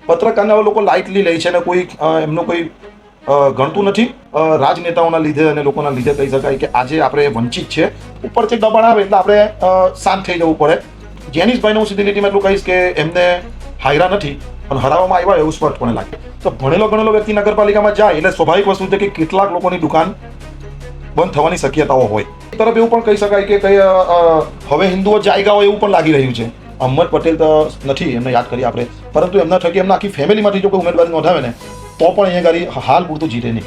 પત્રકારને હવે લોકો લાઇટલી લે છે અને કોઈ એમનો કોઈ ગણતું નથી. રાજનેતાઓના લીધે અને લોકોના લીધે કહી શકાય કે આજે આપણે વંચિત છે. ઉપરથી દબાણ આવે એટલે આપણે શાંત થઈ જવું પડે. જેનિશભાઈને હું સીધી લીટીમાં એટલું કહીશ કે એમને હાયરા નથી અને હરાવવામાં આવ્યા એવું સ્પષ્ટપણે લાગે. તો ગણેલો વ્યક્તિ નગરપાલિકામાં જાય એટલે સ્વાભાવિક વસ્તુ છે કે કેટલાક લોકોની દુકાન બંધ થવાની શક્યતાઓ હોય. એક તરફ એવું પણ કહી શકાય કે હવે હિન્દુઓ જાયગા હોય એવું પણ લાગી રહ્યું છે. અહમદ પટેલ તો નથી, એમને યાદ કરીએ આપણે, પરંતુ એમના થકી એમના આખી ફેમિલીમાંથી જો કોઈ ઉમેદવારી નોંધાવે ને તો પણ અહીંયા ગાડી હાલ પૂરતું જીતે નહીં.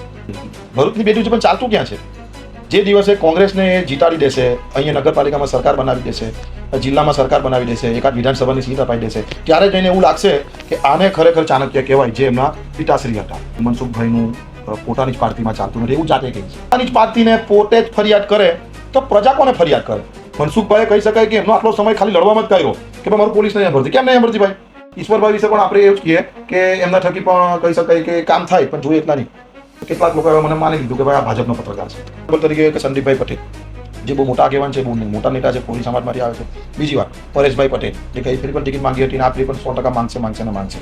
ભરૂચની બેઠું છે પણ ચાલતું ક્યાં છે? જે દિવસે કોંગ્રેસને જીતાડી દેશે, અહીંયા નગરપાલિકામાં સરકાર બનાવી દેશે, જિલ્લામાં સરકાર બનાવી દેશે, એકાદ વિધાનસભાની સીટ અપાઈ દેશે, ત્યારે જઈને એવું લાગશે કે આને ખરેખર ચાણક્ય કહેવાય, જે એમના પિતાશ્રી હતા. મનસુખભાઈનું પોતાની જ પાર્ટીમાં ચાલતું નથી એવું જાતે કહે છે. પોતાની જ પાર્ટીને પોતે જ ફરિયાદ કરે તો પ્રજા કોને ફરિયાદ કરે? મનસુખભાઈ કહી શકાય કે એમનો આટલો સમય ખાલી લડવામાં જ કર્યો કે ભાઈ મારું પોલીસ નહીં ભરતી. કેમ નહીં ભરતી ભાઈ? ઈશ્વરભાઈ વિશે પણ આપણે એવું જ કહીએ કે એમના થકી પણ કહી શકાય કે કામ થાય, પણ જોઈએ એટલા નહીં. કેટલાક લોકો મને માની લીધું કે ભાઈ આ ભાજપનો પત્રકાર છે તરીકે. સંદીપભાઈ પટેલ જે બહુ મોટા આગેવાન છે, બહુ મોટા નેતા છે, કોળી સમાજમાંથી આવે છે. બીજી વાત, પરેશભાઈ પટેલ જે કઈ ફરી પણ ટિકિટ માંગી હતી અને આપણી પણ 100% માંગશે.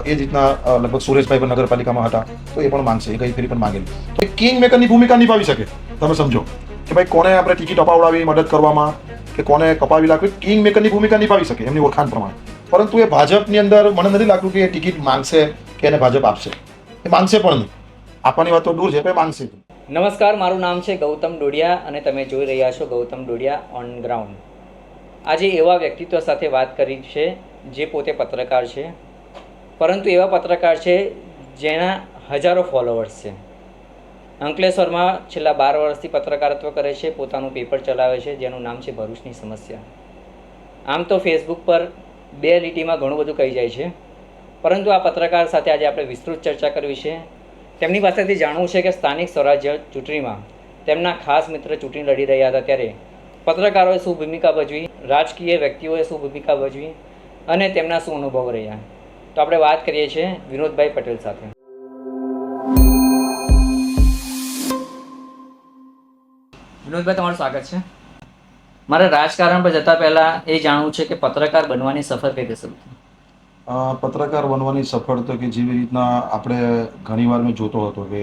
એ જ રીતના લગભગ સુરેશભાઈ પણ નગરપાલિકામાં હતા તો એ પણ માંગશે, એ કઈ ફરી પણ માંગેલી. તો કિંગ મેકરની ભૂમિકા નિભાવી શકે. તમે સમજો કે ભાઈ કોને આપણે ટિકિટ અપાવડાવી મદદ કરવામાં કે કોને કપાવી લાગવી, કિંગ મેકરની ભૂમિકા નિભાવી શકે એમની ઓળખાણ પ્રમાણે. પરંતુ એ ભાજપની અંદર મને નથી લાગતું કે એ ટિકિટ માંગશે કે એને ભાજપ આપશે. એ માંગશે પણ નહીં. આપવાની વાત તો દૂર છે, માંગશે. નમસ્કાર, મારું નામ છે ગૌતમ ડોડિયા અને તમે જોઈ રહ્યા છો ગૌતમ ડોડિયા ઓન ગ્રાઉન્ડ. આજે એવા વ્યક્તિત્વ સાથે વાત કરી છે જે પોતે પત્રકાર છે, પરંતુ એવા પત્રકાર છે જેના હજારો ફોલોવર્સ છે. અંકલેશ્વરમાં છેલ્લા 12 વર્ષથી પત્રકારત્વ કરે છે, પોતાનું પેપર ચલાવે છે જેનું નામ છે ભરૂચની સમસ્યા. આમ તો ફેસબુક પર 2 લીટીમાં ઘણું બધું કહી જાય છે, પરંતુ આ પત્રકાર સાથે આજે આપણે વિસ્તૃત ચર્ચા કરવી છે. તેમની પાસેથી જાણવું છે કે સ્થાનિક સ્વરાજ્ય ચૂંટણીમાં તેમના ખાસ મિત્ર ચૂંટણી લડી રહ્યા હતા ત્યારે પત્રકારોએ શું ભૂમિકા ભજવી, રાજકીય વ્યક્તિઓએ શું ભૂમિકા ભજવી અને તેમના શું અનુભવ રહ્યા. તો આપણે વાત કરીએ છીએ વિનોદભાઈ પટેલ સાથે. વિનોદભાઈ, તમારું સ્વાગત છે. મારે રાજકારણ પર જતા પહેલાં એ જાણવું છે કે પત્રકાર બનવાની સફર કઈ રીતે શરૂ થઈ? પત્રકાર બનવાની સફળ તો કે જેવી રીતના આપણે ઘણીવાર મેં જોતો હતો કે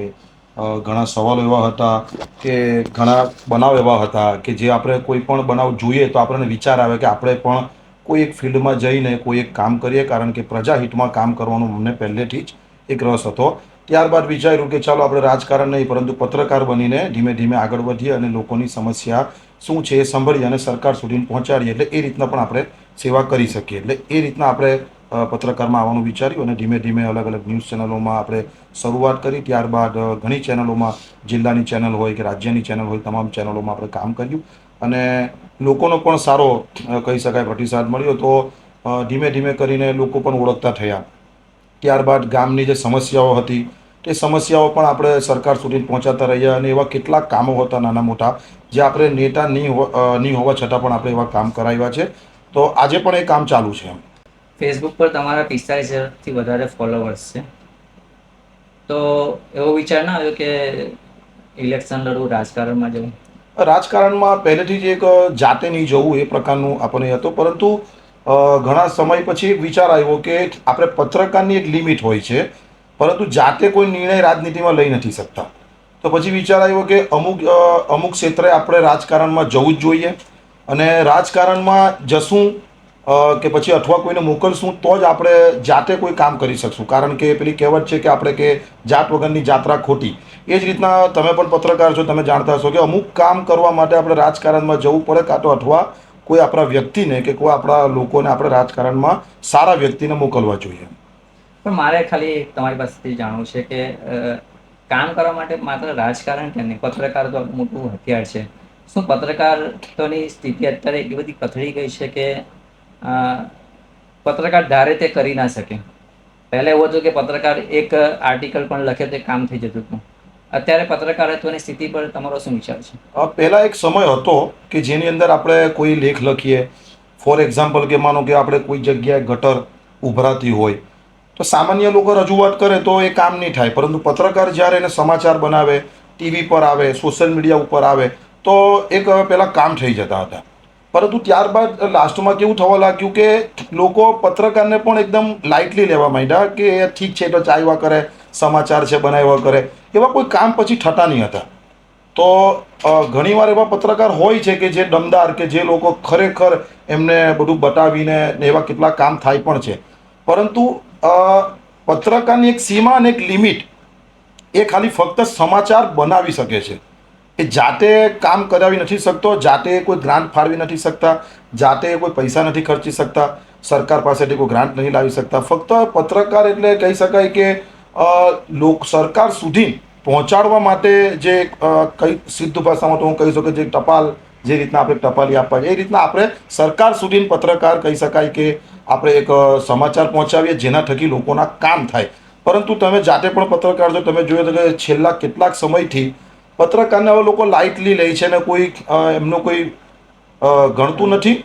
ઘણા સવાલો એવા હતા કે ઘણા બનાવ એવા હતા કે જે આપણે કોઈ પણ બનાવ જોઈએ તો આપણને વિચાર આવે કે આપણે પણ કોઈ એક ફિલ્ડમાં જઈને કોઈ એક કામ કરીએ, કારણ કે પ્રજાહિતમાં કામ કરવાનો અમને પહેલેથી જ એક રસ હતો. ત્યારબાદ વિચાર્યું કે ચાલો આપણે રાજકારણ નહીં પરંતુ પત્રકાર બનીને ધીમે ધીમે આગળ વધીએ અને લોકોની સમસ્યા શું છે એ સાંભળીએ અને સરકાર સુધી પહોંચાડીએ, એટલે એ રીતના પણ આપણે સેવા કરી શકીએ. એટલે એ રીતના આપણે પત્રકારમાં આવવાનું વિચાર્યું અને ધીમે ધીમે અલગ અલગ ન્યૂઝ ચેનલોમાં આપણે શરૂઆત કરી. ત્યારબાદ ઘણી ચેનલોમાં, જિલ્લાની ચેનલ હોય કે રાજ્યની ચેનલ હોય, તમામ ચેનલોમાં આપણે કામ કર્યું અને લોકોનો પણ સારો કહી શકાય પ્રતિસાદ મળ્યો. તો ધીમે ધીમે કરીને લોકો પણ ઓળખતા થયા. ત્યારબાદ ગામની જે સમસ્યાઓ હતી તે સમસ્યાઓ પણ આપણે સરકાર સુધી પહોંચાડતા રહ્યા અને એવા કેટલાક કામો હતા નાના મોટા જે આપણે નેતા નહીં હોવા છતાં પણ આપણે એવા કામ કરાવ્યા છે. તો આજે પણ એ કામ ચાલુ છે. ફેસબુક પર તમારા 45,000થી વધારે ફોલોવર્સ છે, તો એવો વિચાર ના આવ્યો કે ઇલેક્શન લડવું, રાજકારણમાં જવું? રાજકારણમાં પહેલેથી જ એક જાતે નહીં જવું એ પ્રકારનું આપણને હતું, પરંતુ ઘણા સમય પછી એક વિચાર આવ્યો કે આપણે પત્રકારની એક લિમિટ હોય છે, પરંતુ જાતે કોઈ નિર્ણય રાજનીતિમાં લઈ નથી શકતા. તો પછી વિચાર આવ્યો કે અમુક ક્ષેત્રે આપણે રાજકારણમાં જવું જ જોઈએ અને રાજકારણમાં જશું કે પછી અથવા કોઈને મોકલશું તો જ આપણે જાતે કોઈ કામ કરી શકશું. કારણ કે પેલી કહેવત છે કે આપણે કે જાત વગરની જાત્રા ખોટી. એ જ રીતના તમે પણ પત્રકાર છો, તમે જાણતા હશો કે અમુક કામ કરવા માટે આપણે રાજકારણમાં જવું પડે, કાં તો અથવા કોઈ આપણા વ્યક્તિને કે કોઈ આપણા લોકોને આપણે રાજકારણમાં સારા વ્યક્તિને મોકલવા જોઈએ. પણ મારે ખાલી તમારી પાસેથી જાણવું છે કે કામ કરવા માટે માત્ર રાજકારણ કેમ નહીં, પત્રકાર તો મોટું હથિયાર છે. શું પત્રકારોની સ્થિતિ અત્યારે એટલી બધી કથળી ગઈ છે કે પત્રકાર ધારે તે કરી ના શકે? પહેલાં એવું હતું કે પત્રકાર એક આર્ટિકલ પણ લખે તે કામ થઈ જતું હતું. અત્યારે પત્રકારત્વની સ્થિતિ પર તમારો શું વિચાર છે? પહેલાં એક સમય હતો કે જેની અંદર આપણે કોઈ લેખ લખીએ, ફોર એક્ઝામ્પલ કે માનો કે આપણે કોઈ જગ્યાએ ગટર ઉભરાતી હોય તો સામાન્ય લોકો રજૂઆત કરે તો એ કામ નહીં થાય, પરંતુ પત્રકાર જ્યારે એને સમાચાર બનાવે, ટીવી પર આવે, સોશિયલ મીડિયા ઉપર આવે તો એક પહેલાં કામ થઈ જતા હતા. પરંતુ ત્યારબાદ લાસ્ટમાં કેવું થવા લાગ્યું કે લોકો પત્રકારને પણ એકદમ લાઇટલી લેવા માંડ્યા કે એ ઠીક છે તો ચાલ્યા કરે, સમાચાર છે બનાવ્યા કરે, એવા કોઈ કામ પછી થતા નહીં હતા. તો ઘણીવાર એવા પત્રકાર હોય છે કે જે દમદાર, કે જે લોકો ખરેખર એમને બધું બતાવીને ને એવા કેટલા કામ થાય પણ છે. પરંતુ પત્રકારની એક સીમા અને એક લિમિટ, એ ખાલી ફક્ત સમાચાર બનાવી શકે છે. એ જાતે કામ કરાવી નથી શકતો, જાતે કોઈ ગ્રાન્ટ ફાળવી નથી શકતા, જાતે કોઈ પૈસા નથી ખર્ચી શકતા, સરકાર પાસેથી કોઈ ગ્રાન્ટ નહીં લાવી શકતા. ફક્ત પત્રકાર એટલે કહી શકાય કે સરકાર સુધી પહોંચાડવા માટે જે કઈ સિદ્ધ ભાષામાં તો હું કહી શકું જે ટપાલ, જે રીતના આપણે ટપાલી આપવા એ રીતના આપણે સરકાર સુધી પત્રકાર કહી શકાય કે આપણે એક સમાચાર પહોંચાવીએ જેના થકી લોકોના કામ થાય. પરંતુ તમે જાતે પણ પત્રકાર છો, તમે જોયો તો કે છેલ્લા કેટલાક સમયથી પત્રકારને હવે લોકો લાઇટલી લે છે ને કોઈ એમનું કોઈ ગણતું નથી.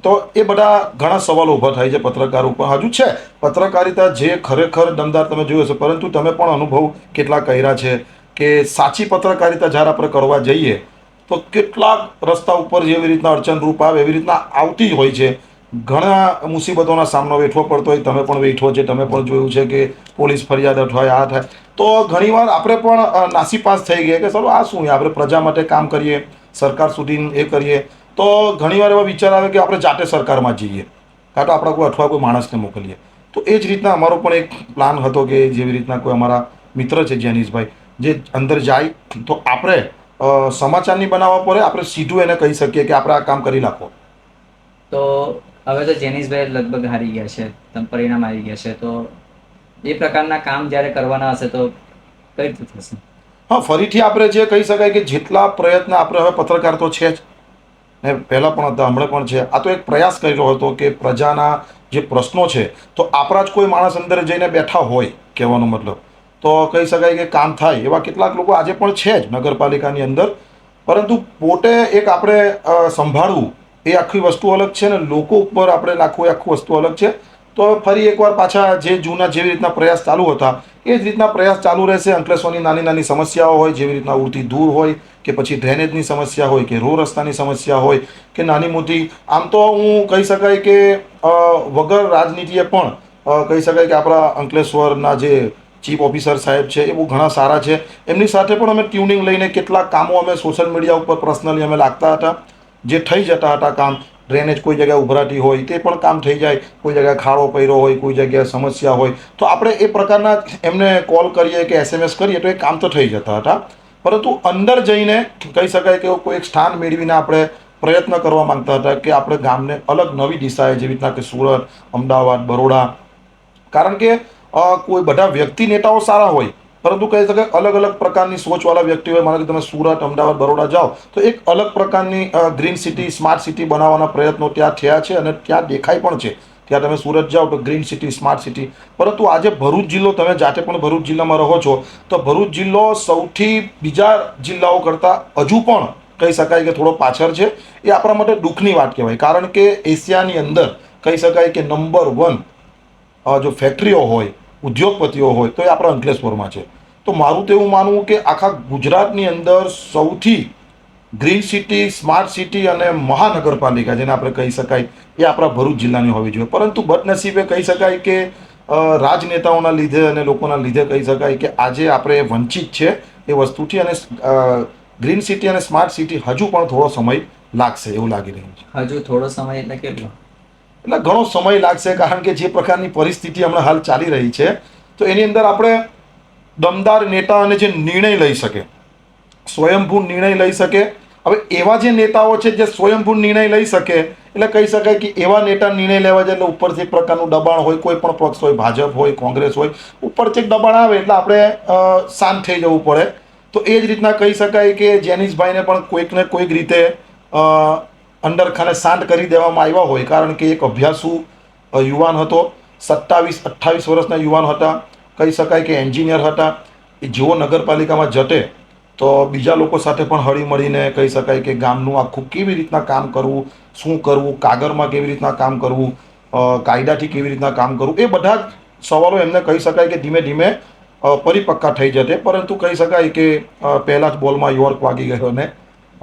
તો એ બધા ઘણા સવાલો ઊભા થાય છે પત્રકાર ઉપર. હજુ છે પત્રકારિતા જે ખરેખર દમદાર તમે જોયો છે, પરંતુ તમે પણ અનુભવ કેટલા કર્યા છે કે સાચી પત્રકારિતા જ્યારે આપણે કરવા જઈએ તો કેટલાક રસ્તા ઉપર જેવી રીતના અડચણરૂપ આવે એવી રીતના આવતી હોય છે. ઘણા મુસીબતોના સામનો વેઠવો પડતો હોય, તમે પણ વેઠવો છે, તમે પણ જોયું છે કે પોલીસ ફરિયાદ થાય, આ થાય. તો ઘણીવાર આપણે પણ નાસીપાસ થઈ ગયા કે ચાલો આ શું, આપણે પ્રજા માટે કામ કરીએ, સરકાર સુધી એ કરીએ. તો ઘણીવાર એવા વિચાર આવે કે આપણે જાતે સરકારમાં જઈએ, કાં તો આપણા કોઈ અથવા કોઈ માણસને મોકલીએ. તો એ જ રીતના અમારો પણ એક પ્લાન હતો કે જેવી રીતના કોઈ અમારા મિત્ર છે જેનીશભાઈ, જે અંદર જાય તો આપણે સમાચારની બનાવવા પડે, આપણે સીધું એને કહી શકીએ કે આપણે આ કામ કરી નાખો. તો હવે તો જેનીશભાઈ લગભગ હારી ગયા છે, પરિણામ આવી ગયા છે. તો એ પ્રકારના કામ જ્યારે કરવાના હશે તો કઈ રીતે થશે? હા, ફરીથી આપણે જે કહી શકાય કે જેટલા પ્રયત્ન આપણે હવે પત્રકાર તો છે જ ને, પહેલાં પણ હતા, હમણાં પણ છે. આ તો એક પ્રયાસ કર્યો હતો કે પ્રજાના જે પ્રશ્નો છે તો આપણા જ કોઈ માણસ અંદર જઈને બેઠા હોય, કહેવાનો મતલબ તો કહી શકાય કે કામ થાય. એવા કેટલાક લોકો આજે પણ છે જ નગરપાલિકાની અંદર. પરંતુ પોતે એક આપણે સંભાળવું એ આખી વસ્તુ અલગ છે ને લોકો ઉપર આપણે નાખવું એ આખી વસ્તુ અલગ છે. તો ફરી એકવાર પાછા જે જૂના જેવી રીતના પ્રયાસ ચાલુ હતા એ જ રીતના પ્રયાસ ચાલુ રહેશે. અંકલેશ્વરની નાની નાની સમસ્યાઓ હોય, જેવી રીતના ઉડતી દૂર હોય કે પછી ડ્રેનેજની સમસ્યા હોય કે રોડ રસ્તાની સમસ્યા હોય કે નાની મોટી, આમ તો હું કહી શકાય કે વગર રાજનીતિએ પણ કહી શકાય કે આપણા અંકલેશ્વરના જે ચીફ ઓફિસર સાહેબ છે એ બહુ ઘણા સારા છે. એમની સાથે પણ અમે ટ્યુનિંગ લઈને કેટલાક કામો અમે સોશિયલ મીડિયા ઉપર પર્સનલી અમે લાગતા હતા, જે થઈ જતા હતા કામ. ડ્રેનેજ કોઈ જગ્યાએ ઉભરાતી હોય તે પણ કામ થઈ જાય, કોઈ જગ્યાએ ખાડો પડ્યો હોય, કોઈ જગ્યાએ સમસ્યા હોય તો આપણે એ પ્રકારના એમને કોલ કરીએ કે SMS કરીએ તો એ કામ તો થઈ જતા હતા. પરંતુ અંદર જઈને કહી શકાય કે કોઈ એક સ્થાન મેળવીને આપણે પ્રયત્ન કરવા માંગતા હતા કે આપણે ગામને અલગ નવી દિશાએ, જેવી રીતના કે સુરત, અમદાવાદ, બરોડા, કારણ કે કોઈ બધા વ્યક્તિ નેતાઓ સારા હોય પરંતુ કહી શકાય અલગ અલગ પ્રકારની સોચવાળા વ્યક્તિ હોય. માનો કે તમે સુરત, અમદાવાદ, બરોડા જાઓ તો એક અલગ પ્રકારની ગ્રીન સિટી, સ્માર્ટ સિટી બનાવવાના પ્રયત્નો ત્યાં થયા છે અને ત્યાં દેખાય પણ છે. ત્યાં તમે સુરત જાઓ તો ગ્રીન સિટી, સ્માર્ટ સિટી. પરંતુ આજે ભરૂચ જિલ્લો, તમે જાતે પણ ભરૂચ જિલ્લામાં રહો છો, તો ભરૂચ જિલ્લો સૌથી બીજા જિલ્લાઓ કરતાં હજુ પણ કહી શકાય કે થોડો પાછળ છે. એ આપણા માટે દુઃખની વાત કહેવાય, કારણ કે એશિયાની અંદર કહી શકાય કે નંબર 1 જો ફેક્ટરીઓ હોય, ઉદ્યોગપતિઓ હોય તો એ આપણા અંકલેશ્વરમાં છે. તો મારું તો એવું માનવું કે આખા ગુજરાતની અંદર સૌથી ગ્રીન સિટી, સ્માર્ટ સિટી અને મહાનગરપાલિકા જેને આપણે કહી શકાય એ આપણા ભરૂચ જિલ્લાની હોવી જોઈએ. પરંતુ બદનસીબે કહી શકાય કે રાજનેતાઓના લીધે અને લોકોના લીધે કહી શકાય કે આજે આપણે વંચિત છે એ વસ્તુથી. અને ગ્રીન સિટી અને સ્માર્ટ સિટી હજુ પણ થોડો સમય લાગશે એવું લાગી રહ્યું છે. હજુ થોડો સમય એટલે કેટલો? એટલે ઘણો સમય લાગશે, કારણ કે જે પ્રકારની પરિસ્થિતિ હમણાં હાલ ચાલી રહી છે તો એની અંદર આપણે દમદાર નેતા અને જે નિર્ણય લઈ શકે, સ્વયંભૂ નિર્ણય લઈ શકે. હવે એવા જે નેતાઓ છે જે સ્વયંભૂ નિર્ણય લઈ શકે, એટલે કહી શકાય કે એવા નેતા નિર્ણય લેવા જાય એટલે ઉપરથી એક પ્રકારનું દબાણ હોય, કોઈ પણ પક્ષ હોય, ભાજપ હોય, કોંગ્રેસ હોય, ઉપરથી એક દબાણ આવે એટલે આપણે શાંત થઈ જવું પડે. તો એ જ રીતના કહી શકાય કે જેનીશભાઈને પણ કોઈક ને કોઈક રીતે અંદરખાને શાંત કરી દેવામાં આવ્યા હોય, કારણ કે એક અભ્યાસુ યુવાન હતો, 27-28 વર્ષના યુવાન હતા, કહી શકાય કે એન્જિનિયર હતા. એ જેવો નગરપાલિકામાં જટે તો બીજા લોકો સાથે પણ હળી મળીને કહી શકાય કે ગામનું આખું કેવી રીતના કામ કરવું, શું કરવું, કાગળમાં કેવી રીતના કામ કરવું, કાયદાથી કેવી રીતના કામ કરવું, એ બધા જ સવાલો એમને કહી શકાય કે ધીમે ધીમે પરિપક્કા થઈ જતે. પરંતુ કહી શકાય કે પહેલા જ બોલમાં યોર્ક વાગી ગયો અને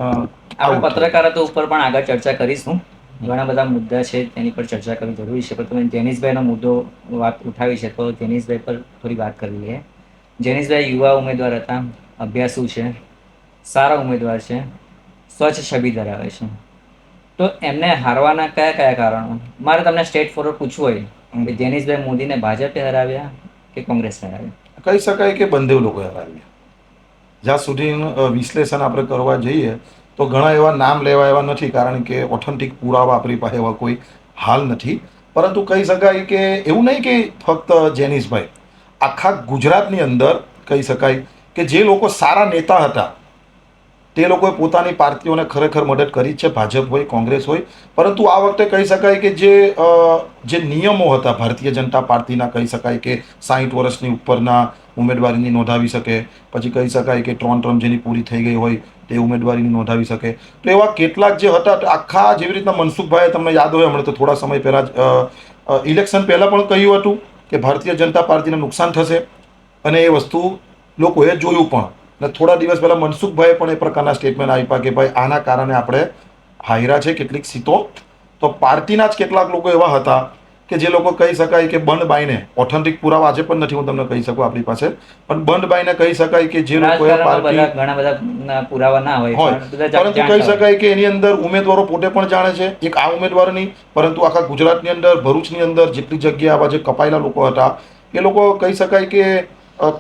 આપણે પત્રકારત્વ ઉપર પણ આગળ ચર્ચા કરીશું. ઘણા બધા મુદ્દા છે તેની પર ચર્ચા કરવી જરૂરી છે, પણ તમે જેનિશભાઈનો મુદ્દો વાત ઉઠાવી છે તો જેનિશભાઈ પર થોડી વાત કરી લઈએ. જેનિશભાઈ યુવા ઉમેદવાર હતા, અભ્યાસુ છે, સારા ઉમેદવાર છે, સ્વચ્છ છબી ધરાવે છે, તો એમને હારવાના કયા કયા કારણો? મારે તમને સ્ટ્રેટ ફોરવર્ડ પૂછવું હોય કે જેનિશભાઈ મોદીને ભાજપે હરાવ્યા કે કોંગ્રેસે હરાવ્યા? કહી શકાય કે બંને લોકો હરાવ્યા. જ્યાં સુધી વિશ્લેષણ આપણે કરવા જઈએ તો ઘણા એવા નામ લેવા એવા નથી, કારણ કે ઓથેન્ટિક પુરાવા આપણી પાસે એવા કોઈ હાલ નથી. પરંતુ કહી શકાય કે એવું નહીં કે ફક્ત જેનિશભાઈ, આખા ગુજરાતની અંદર કહી શકાય કે જે લોકો સારા નેતા હતા તે લોકોએ પોતાની પાર્ટીઓને ખરેખર મદદ કરી છે, ભાજપ હોય, કોંગ્રેસ હોય. પરંતુ આ વખતે કહી શકાય કે જે નિયમો હતા ભારતીય જનતા પાર્ટીના, કહી શકાય કે 60 વર્ષની ઉપરના ઉમેદવારીની નોંધાવી શકે, પછી કહી શકાય કે 3 ટર્મ જેની પૂરી થઈ ગઈ હોય તે ઉમેદવારીની નોંધાવી શકે. તો એવા કેટલાક જે હતા આખા, જેવી રીતના મનસુખભાઈએ, તમને યાદ હોય હમણાં તો થોડા સમય પહેલાં જ ઇલેક્શન પહેલાં પણ કહ્યું હતું કે ભારતીય જનતા પાર્ટીને નુકસાન થશે, અને એ વસ્તુ લોકોએ જોયું પણ. અને થોડા દિવસ પહેલાં મનસુખભાઈએ પણ એ પ્રકારના સ્ટેટમેન્ટ આપ્યા કે ભાઈ આના કારણે આપણે હાર્યા છે કેટલીક સીટો. તો પાર્ટીના જ કેટલાક લોકો એવા હતા કે જે લોકો કહી શકાય કે બંધ બાઈને, ઓથેન્ટિક પુરાવા આજે પણ નથી હું તમને કહી શકું આપણી પાસે, પણ બંધ બાઈને કહી શકાય કે જે લોકોએ પાર્ટી, ઘણા બધા પુરાવા ના હોય, પરંતુ કહી શકાય કે એની અંદર ઉમેદવારો પોતે પણ જાણે છે, એક આ ઉમેદવાર નહીં પરંતુ આખા ગુજરાતની અંદર, ભરૂચની અંદર જેટલી જગ્યા આવા જે કપાયેલા લોકો હતા એ લોકો કહી શકાય કે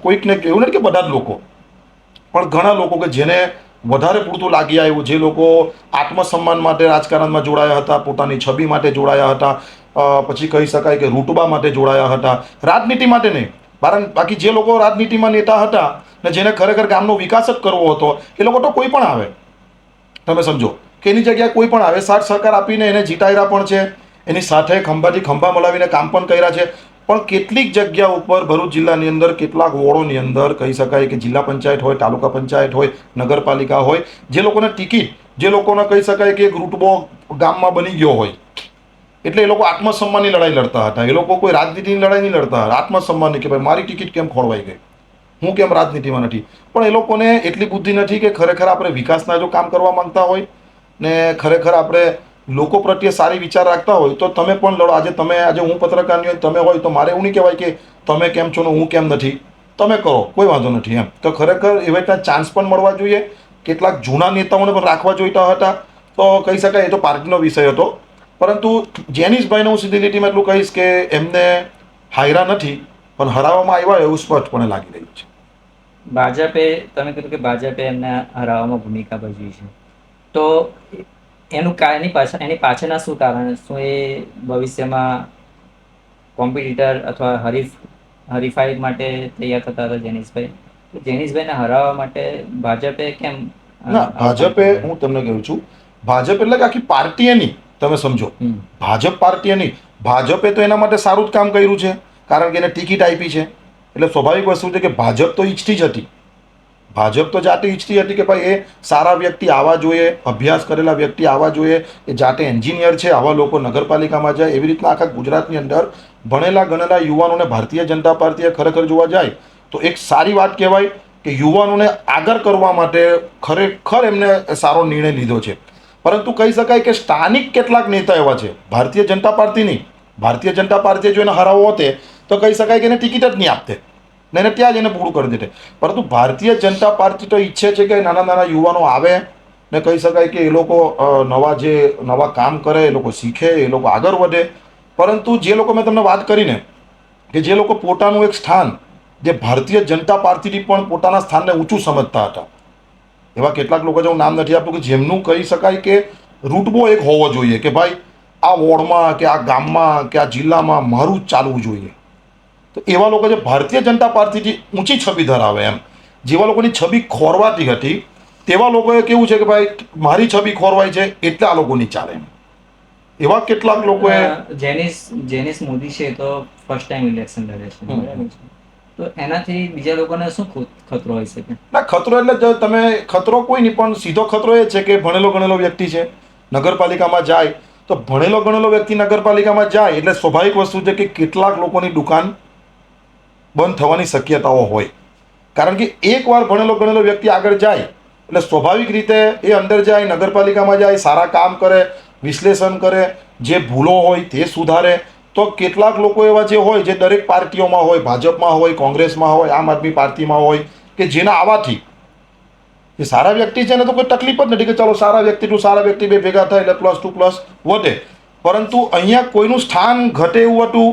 કોઈકને, એવું નથી કે બધા જ લોકો, પણ ઘણા લોકો કે જેને વધારે પૂરતું લાગી આવ્યું, જે લોકો આત્મસન્માન માટે રાજકારણમાં જોડાયા હતા, પોતાની છબી માટે જોડાયા હતા, પછી કહી શકાય કે રૂટબા માટે જોડાયા હતા, રાજનીતિ માટે નહીં. બાકી જે લોકો રાજનીતિમાં નેતા હતા ને જેને ખરેખર ગામનો વિકાસ જ કરવો હતો એ લોકો તો કોઈ પણ આવે, તમે સમજો કે એની જગ્યાએ કોઈ પણ આવે, સાથ સહકાર આપીને એને જીતાડ્યા પણ છે, એની સાથે ખંભાથી ખંભા મલાવીને કામ પણ કર્યા છે. પણ કેટલીક જગ્યા ઉપર ભરૂચ જિલ્લાની અંદર, કેટલાક વોર્ડોની અંદર કહી શકાય કે જિલ્લા પંચાયત હોય, તાલુકા પંચાયત હોય, નગરપાલિકા હોય, જે લોકોને ટિકિટ, જે લોકોને કહી શકાય કે એક રૂટબો ગામમાં બની ગયો હોય, એટલે એ લોકો આત્મસન્માનની લડાઈ લડતા હતા. એ લોકો કોઈ રાજનીતિની લડાઈ નહીં લડતા, આત્મસન્માનની, કે ભાઈ મારી ટિકિટ કેમ ખોરવાઈ ગઈ, હું કેમ રાજનીતિમાં નથી. પણ એ લોકોને એટલી બુદ્ધિ નથી કે ખરેખર આપણે વિકાસના જો કામ કરવા માંગતા હોય ને ખરેખર આપણે લોકો પ્રત્યે સારી વિચાર રાખતા હોય તો તમે પણ લડો. આજે હું પત્રકારની હોય, તમે હોય, તો મારે એવું નહીં કહેવાય કે તમે કેમ છો ને હું કેમ નથી, તમે કરો, કોઈ વાંધો નથી એમ. તો ખરેખર એવા રીતના ચાન્સ પણ મળવા જોઈએ. કેટલાક જૂના નેતાઓને પણ રાખવા જોઈતા હતા, તો કહી શકાય એ તો પાર્ટીનો વિષય હતો. પરંતુ જેનિશભાઈને હું સીધી લીટીમાં એટલું કહીશ કે એમને હાર્યા નથી, પણ હરાવવામાં આવ્યા એવું સ્પષ્ટપણે લાગી રહ્યું છે. ભાજપે, તમે કીધું કે ભાજપે એમને હરાવવામાં ભૂમિકા ભજવી છે, તો એની પાછળના શું કારણ? શું એ ભવિષ્યમાં કોમ્પિટિટર અથવા હરીફાઈ માટે તૈયાર થતા હતા જેનિશભાઈ? જેનિશભાઈને હરાવવા માટે ભાજપે કેમ? ના, ભાજપે, હું તમને કહું છું, ભાજપ એટલે કે આખી પાર્ટીએ નહીં, તમે સમજો, ભાજપ પાર્ટીએ નહીં, ભાજપે તો એના માટે સારું જ કામ કર્યું છે, કારણ કે એને ટિકિટ આપી છે. એટલે સ્વાભાવિક વસ્તુ છે કે ભાજપ તો ઈચ્છતી જ હતી, ભાજપ તો જાતે ઈચ્છતી હતી કે ભાઈ એ સારા વ્યક્તિ આવવા જોઈએ, અભ્યાસ કરેલા વ્યક્તિ આવવા જોઈએ, એ જાતે એન્જિનિયર છે, આવા લોકો નગરપાલિકામાં જાય. એવી રીતના આખા ગુજરાતની અંદર ભણેલા ગણેલા યુવાનોને ભારતીય જનતા પાર્ટીએ ખરેખર જોવા જાય તો એક સારી વાત કહેવાય કે યુવાનોને આગળ કરવા માટે ખરેખર એમને સારો નિર્ણય લીધો છે. પરંતુ કહી શકાય કે સ્થાનિક કેટલાક નેતા એવા છે, ભારતીય જનતા પાર્ટી નહીં, ભારતીય જનતા પાર્ટીએ જો એને હરાવવો હોતે તો કહી શકાય કે એને ટિકિટ જ નહીં આપતે ને એને ત્યાં જ એને પૂરું કરી દેતે. પરંતુ ભારતીય જનતા પાર્ટી તો ઈચ્છે છે કે નાના નાના યુવાનો આવે ને કહી શકાય કે એ લોકો નવા કામ કરે, એ લોકો શીખે, એ લોકો આગળ વધે. પરંતુ જે લોકો મેં તમને વાત કરીને કે જે લોકો પોતાનું એક સ્થાન, જે ભારતીય જનતા પાર્ટીથી પણ પોતાના સ્થાનને ઊંચું સમજતા હતા, એવા કેટલાક લોકો, હું નામ નથી આપતું, કે જેમનું કહી શકાય કે રૂટબો એક હોવો જોઈએ કે ભાઈ આ વોર્ડમાં કે આ ગામમાં કે આ જિલ્લામાં મારું જ ચાલવું જોઈએ. તો એવા લોકો જે ભારતીય જનતા પાર્ટીથી ઊંચી છબી ધરાવે, એમ જેવા લોકોની છબી ખોરવાતી હતી તેવા લોકોએ કેવું છે કે ભાઈ મારી છબી ખોરવાય છે એટલે આ લોકોની ચાલે. એવા કેટલાક લોકોએ, જેનિશ મોદી છે તો ફર્સ્ટ ટાઈમ ઇલેક્શન લડે છે, બરાબર છે, તો એનાથી બીજા લોકોને શું ખતરો હોઈ શકે? ના, ખતરો એટલે તમે ખતરો કોઈ નહીં, પણ સીધો ખતરો એ છે કે ભણેલો ગણેલો વ્યક્તિ છે, નગરપાલિકામાં જાય તો ભણેલો ગણેલો વ્યક્તિ નગરપાલિકામાં જાય એટલે સ્વાભાવિક વસ્તુ છે કે કેટલાક લોકોની દુકાન બંધ થવાની શક્યતાઓ હોય. કારણ કે એકવાર ભણેલો ગણેલો વ્યક્તિ આગળ જાય એટલે સ્વાભાવિક રીતે એ અંદર જાય, નગરપાલિકામાં જાય, સારા કામ કરે, વિશ્લેષણ કરે, જે ભૂલો હોય તે સુધારે. તો કેટલાક લોકો એવા જે હોય, જે દરેક પાર્ટીઓમાં હોય, ભાજપમાં હોય, કોંગ્રેસમાં હોય, આમ આદમી પાર્ટીમાં હોય, કે જેના આવવાથી એ સારા વ્યક્તિ છે ને તો કોઈ તકલીફ જ નથી કે ચાલો સારા વ્યક્તિ ટુ સારા વ્યક્તિ બે ભેગા થાય એટલે પ્લસ ટુ પ્લસ વધે. પરંતુ અહીંયા કોઈનું સ્થાન ઘટે એવું હતું,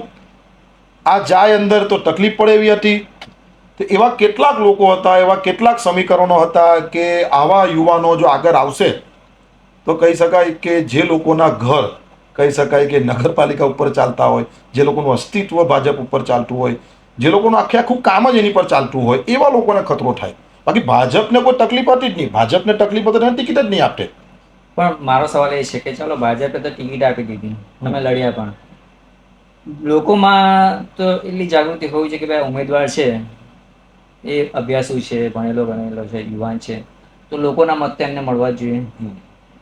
આ જાય અંદર તો તકલીફ પડે એવી હતી. તો એવા કેટલાક લોકો હતા, એવા કેટલાક સમીકરણો હતા કે આવા યુવાનો જો આગળ આવશે તો કહી શકાય કે જે લોકોના ઘર કહી શકાય કે નગરપાલિકા ઉપર ચાલતા હોય, જે લોકોનું અસ્તિત્વ ભાજપ ઉપર ચાલતું હોય, જે લોકોનું આખે આખું કામ જ એની પર ચાલતું હોય, એવા લોકોને ખતરો થાય. બાકી ભાજપને કોઈ તકલીફ હતી જ નહીં. ભાજપને તકલીફ હતી ટિકિટ જ નહીં આપતે. પણ મારો સવાલ એ છે કે ચાલો ભાજપે તો ટિકિટ આપી દીધી, તમે લડ્યા, પણ લોકોમાં તો એટલી જાગૃતિ હોવી છે કે ભાઈ ઉમેદવાર છે એ અભ્યાસુ છે, ભણેલો ગણેલો છે, યુવાન છે, તો લોકોના મત એમને મળવા જ જોઈએ.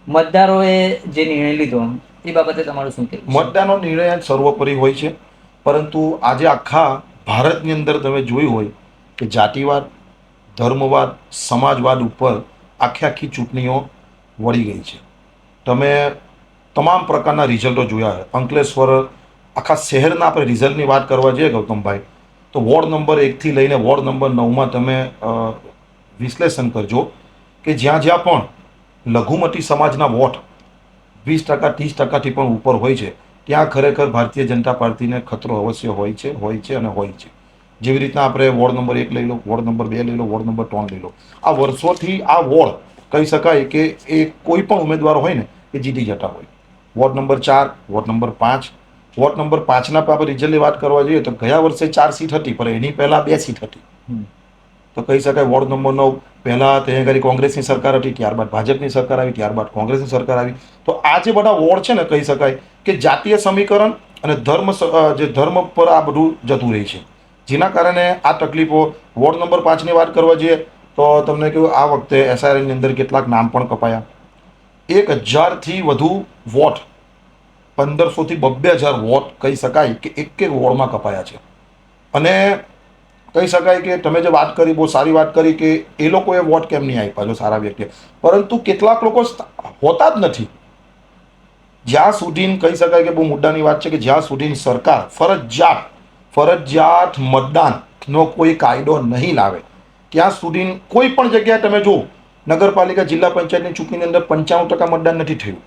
મતદારોએ જે નિર્ણય લીધો એ બાબતે તમારું શું કહેવું છે? મતદાનનો નિર્ણય સર્વોપરી હોય છે, પરંતુ આજે આખા ભારતની અંદર તમે જોયું હોય કે જાતિવાદ, ધર્મવાદ, સમાજવાદ ઉપર આખી આખી ચૂંટણીઓ વળી ગઈ છે. તમે તમામ પ્રકારના રિઝલ્ટો જોયા. અંકલેશ્વર આખા શહેરના આપણે રિઝલ્ટની વાત કરવા જઈએ ગૌતમભાઈ, તો વોર્ડ નંબર 1થી લઈને વોર્ડ નંબર 9માં તમે વિશ્લેષણ કરજો કે જ્યાં જ્યાં પણ લઘુમતી સમાજના વોટ 20%, 30%થી પણ ઉપર હોય છે, ત્યાં ખરેખર ભારતીય જનતા પાર્ટીને ખતરો અવશ્ય હોય છે અને હોય છે. જેવી રીતના આપણે વોર્ડ નંબર 1 લઈ લો, વોર્ડ નંબર 2 લઈ લો, વોર્ડ નંબર 3 લઈ લો. આ વર્ષોથી આ વોર્ડ કહી શકાય કે એ કોઈ પણ ઉમેદવાર હોય ને એ જીતી જતા હોય. Ward number 4, ward number 5, ward number 5ના આપણે રિઝલ્ટની વાત કરવા જોઈએ તો ગયા વર્ષે 4 સીટ હતી, પણ એની પહેલા 2 સીટ હતી. તો કહી શકાય વોર્ડ નંબર 9 પહેલા ત્યાં આગળ કોંગ્રેસની સરકાર હતી, ત્યારબાદ ભાજપની સરકાર આવી, ત્યારબાદ કોંગ્રેસની સરકાર આવી. તો આ જે બધા વોર્ડ છે ને કહી શકાય કે જાતીય સમીકરણ અને ધર્મ પર આ બધું જતું રહે છે, જેના કારણે આ તકલીફો. વોર્ડ નંબર 5ની વાત કરવા જઈએ તો તમને કહ્યું આ વખતે એસઆરએની અંદર કેટલાક નામ પણ કપાયા. 1000થી વધુ વોટ, 1500થી 2000 વોટ કહી શકાય કે એક વોર્ડમાં કપાયા છે. અને કહી શકાય કે તમે જે વાત કરી બહુ સારી વાત કરી કે એ લોકોએ વોટ કેમ નહીં આપ્યા જો સારા વ્યક્તિ, પરંતુ કેટલાક લોકો હોતા જ નથી. જ્યાં સુધી કહી શકાય કે બહુ મુદ્દાની વાત છે કે જ્યાં સુધી સરકાર ફરજિયાત મતદાનનો કોઈ કાયદો નહીં લાવે ત્યાં સુધી કોઈ પણ જગ્યાએ તમે જુઓ, નગરપાલિકા, જિલ્લા પંચાયતની ચૂંટણીની અંદર 95% મતદાન નથી થયું.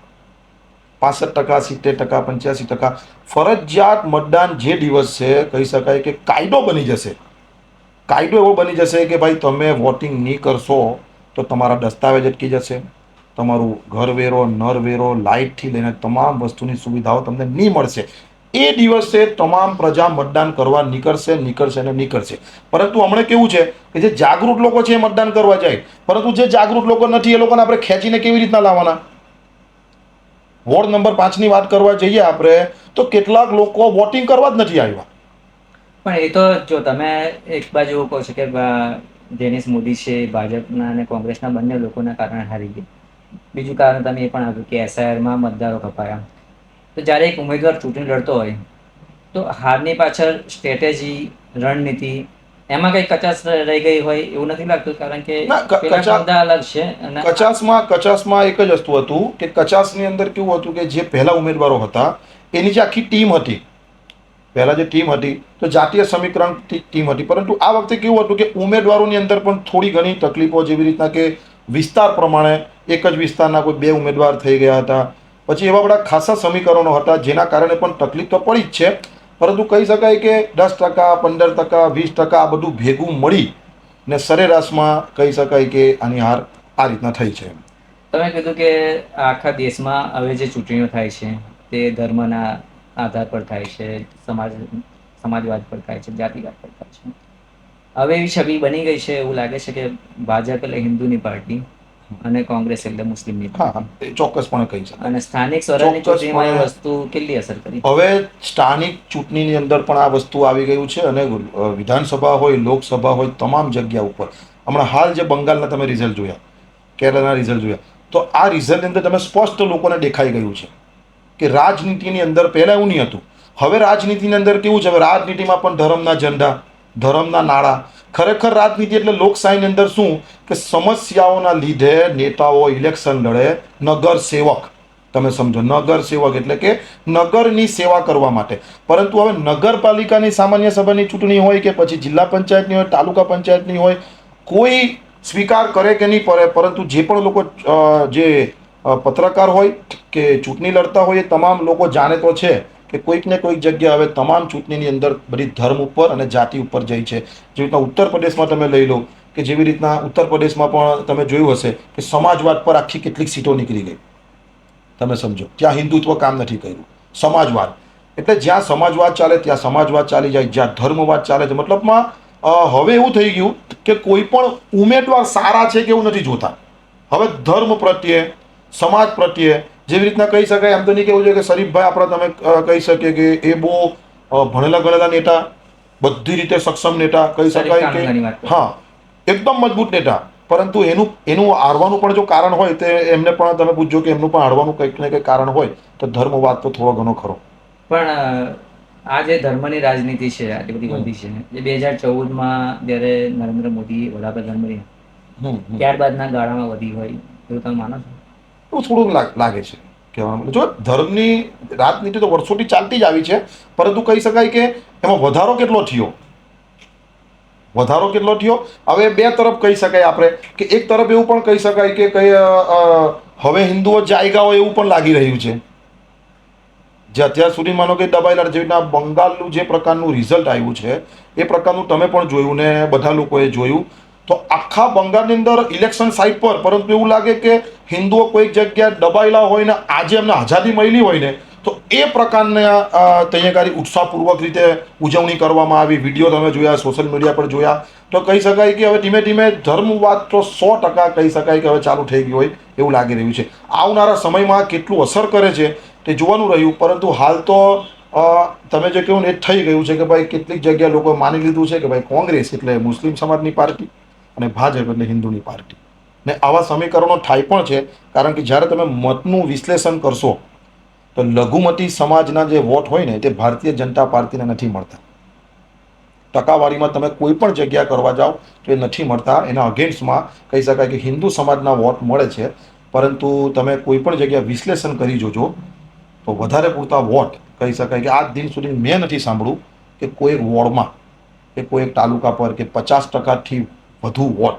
65%, 70%, 85%. ફરજિયાત મતદાન જે દિવસ છે કહી શકાય કે કાયદો બની જશે. કાયદો એવો બની જશે કે ભાઈ તમે વોટિંગ નહીં કરશો તો તમારા દસ્તાવેજ અટકી જશે, તમારું ઘરવેરો, નરવેરો, લાઇટથી લઈને તમામ વસ્તુની સુવિધાઓ તમને નહીં મળશે. એ દિવસે તમામ પ્રજા મતદાન કરવા નીકળશે. પરંતુ હમણાં કેવું છે કે જે જાગૃત લોકો છે એ મતદાન કરવા જાય, પરંતુ જે જાગૃત લોકો નથી એ લોકોને આપણે ખેંચીને કેવી રીતના લાવવાના? વોર્ડ નંબર 5ની વાત કરવા જઈએ આપણે તો કેટલાક લોકો વોટિંગ કરવા જ નથી આવ્યા. પણ એ તો જો તમે એક બાજુ એવું કહો છો કે જેનિસ મોદી છે ભાજપના અને કોંગ્રેસના બંને લોકોના કારણે હારી ગયા, બીજું કારણ તમે એ પણ આપ્યું કે એસઆઈઆરમાં મતદારો કપાયા. તો જ્યારે એક ઉમેદવાર ચૂંટણી લડતો હોય તો હારની પાછળ સ્ટ્રેટેજી, રણનીતિ એમાં કઈ કચાશ રહી ગઈ હોય એવું નથી લાગતું? કારણ કે પેલા મુદ્દા અલગ છે. અને કચાસમાં એક જ વસ્તુ હતું કે કચાસની અંદર કેવું હતું કે જે પહેલા ઉમેદવારો હતા એની જે આખી ટીમ હતી, પહેલા જે ટીમ હતી તો જાતીય સમીકરણ ટીમ હતી, પરંતુ આ વખતે કેવું હતું કે ઉમેદવારોની અંદર પણ થોડી ઘણી તકલીફો, જેવી રીતના કે વિસ્તાર પ્રમાણે એક જ વિસ્તારના કોઈ 2 ઉમેદવાર થઈ ગયા હતા, પછી એવા બધા ખાસા સમીકરણો હતા જેના કારણે પણ તકલીફ તો પડી જ છે. પરંતુ કહી શકાય કે 10%, 15%, 20% આ બધું ભેગું મળી ને સરેરાશમાં કહી શકાય કે આની હાર આ રીતના થઈ છે. તમે કીધું કે આખા દેશમાં હવે જે ચૂંટણીઓ થાય છે તે ધર્મના આધાર પર થાય છે, સમાજવાદ પર થાય છે, જાતિવાદ પર થાય છે. હવે એવી છબી બની ગઈ છે એવું લાગે છે કે ભાજપ એટલે હિન્દુની પાર્ટી અને કોંગ્રેસ એટલે મુસ્લિમની હા, એ ચોક્કસપણે કહી શકાય. અને સ્થાનિક સ્વરાજની ચૂંટણીમાં એ વસ્તુ કેટલી અસર કરી? હવે સ્થાનિક ચૂંટણીની અંદર પણ આ વસ્તુ આવી ગયું છે અને વિધાનસભા હોય, લોકસભા હોય, તમામ જગ્યા ઉપર હમણાં હાલ જે બંગાળના તમે રિઝલ્ટ જોયા, કેરળના રિઝલ્ટ જોયા, તો આ રિઝલ્ટની અંદર તમે સ્પષ્ટ લોકોને દેખાઈ ગયું છે કે રાજનીતિની અંદર પહેલા એવું નહીં હતું. હવે રાજનીતિની અંદર કેવું છે, હવે રાજનીતિમાં પણ ધર્મના ઝંડા, ધર્મના નાળા, ખરેખર રાજનીતિ એટલે લોકશાહીની અંદર શું કે સમસ્યાઓના લીધે નેતાઓ ઇલેક્શન લડે, નગર સેવક, તમે સમજો, નગર સેવક એટલે કે નગરની સેવા કરવા માટે. પરંતુ હવે નગરપાલિકાની સામાન્ય સભાની ચૂંટણી હોય કે પછી જિલ્લા પંચાયતની હોય, તાલુકા પંચાયતની હોય, કોઈ સ્વીકાર કરે કે નહીં કરે, પરંતુ જે પણ લોકો જે પત્રકાર હોય કે ચૂંટણી લડતા હોય એ તમામ લોકો જાણે તો છે કે કોઈક ને કોઈક જગ્યા હવે તમામ ચૂંટણીની અંદર બધી ધર્મ ઉપર અને જાતિ ઉપર જાય છે. જેવી રીતના ઉત્તર પ્રદેશમાં તમે લઈ લો કે જેવી રીતના ઉત્તર પ્રદેશમાં પણ તમે જોયું હશે કે સમાજવાદ પર આખી કેટલીક સીટો નીકળી ગઈ, તમે સમજો. ત્યાં હિન્દુત્વ કામ નથી કર્યું, સમાજવાદ. એટલે જ્યાં સમાજવાદ ચાલે ત્યાં સમાજવાદ ચાલી જાય, જ્યાં ધર્મવાદ ચાલે છે. મતલબમાં હવે એવું થઈ ગયું કે કોઈ પણ ઉમેદવાર સારા છે કે એવું નથી જોતા. હવે ધર્મ પ્રત્યે, સમાજ પ્રત્યે, જેવી રીતના કહી શકાય, એમ તો નહીં કહેવું જોઈએ કે શરીફભાઈ આપણે તમે કહી શકીએ કે એ બહુ ભણેલા ગણેલા નેતા, બધી રીતે સક્ષમ નેતા કહી શકાય કે હા, એકદમ મજબૂત નેતા. પરંતુ એનું હારવાનું પણ જો કારણ હોય તો એમને પણ તમે પૂછજો કે એમનું પણ હારવાનું કંઈક ને કંઈક કારણ હોય તો ધર્મવાદ તો થોડો ઘણો ખરો. પણ આ જે ધર્મની રાજનીતિ છે આટલી બધી વધી છે, જે 2014માં જ્યારે નરેન્દ્ર મોદી વડાપ્રધાન બન્યા ત્યારબાદના ગાળામાં વધી હોય એવું તમે માનો છો? એવું થોડુંક લાગે છે કહેવાનું. જો ધર્મની રાજનીતિ તો વર્ષોથી ચાલતી જ આવી છે, પરંતુ કહી શકાય કે એમાં વધારો કેટલો થયો, હવે બે તરફ કહી શકાય આપણે કે એક તરફ એવું પણ કહી શકાય કે હવે હિન્દુઓ જાયગા હોય એવું પણ લાગી રહ્યું છે. જે અત્યાર સુધી માનો કે દબાયેલા, જેવી રીતના બંગાળનું જે પ્રકારનું રિઝલ્ટ આવ્યું છે એ પ્રકારનું તમે પણ જોયું ને બધા લોકોએ જોયું. તો આખા બંગાળની અંદર ઇલેક્શન સાઇટ પર, પરંતુ એવું લાગે કે હિન્દુઓ કોઈક જગ્યાએ દબાયેલા હોય ને આજે એમને આઝાદી મળી હોય ને તો એ પ્રકારના તૈયારી ઉત્સાહપૂર્વક રીતે ઉજવણી કરવામાં આવી. વિડીયો તમે જોયા, સોશિયલ મીડિયા પર જોયા. તો કહી શકાય કે હવે ધીમે ધીમે ધર્મવાદ તો 100% કહી શકાય કે હવે ચાલુ થઈ ગયું હોય એવું લાગી રહ્યું છે. આવનારા સમયમાં કેટલું અસર કરે છે તે જોવાનું રહ્યું. પરંતુ હાલ તો તમે જે કહ્યું ને એ થઈ ગયું છે કે ભાઈ કેટલીક જગ્યાએ લોકો માની લીધું છે કે ભાઈ કોંગ્રેસ એટલે મુસ્લિમ સમાજની પાર્ટી અને ભાજપ એટલે હિન્દુની પાર્ટી. ને આવા સમીકરણો થાય પણ છે, કારણ કે જ્યારે તમે મતનું વિશ્લેષણ કરશો તો લઘુમતી સમાજના જે વોટ હોય ને તે ભારતીય જનતા પાર્ટીને નથી મળતા. ટકાવારીમાં તમે કોઈ પણ જગ્યા કરવા જાઓ તો એ નથી મળતા. એના અગેન્સ્ટમાં કહી શકાય કે હિન્દુ સમાજના વોટ મળે છે. પરંતુ તમે કોઈ પણ જગ્યા વિશ્લેષણ કરી જોજો તો વધારે પૂરતા વોટ કહી શકાય કે આજ દિન સુધી મેં નથી સાંભળ્યું કે કોઈ એક વોર્ડમાં કે કોઈ એક તાલુકા પર કે 50%થી વધુ વોટ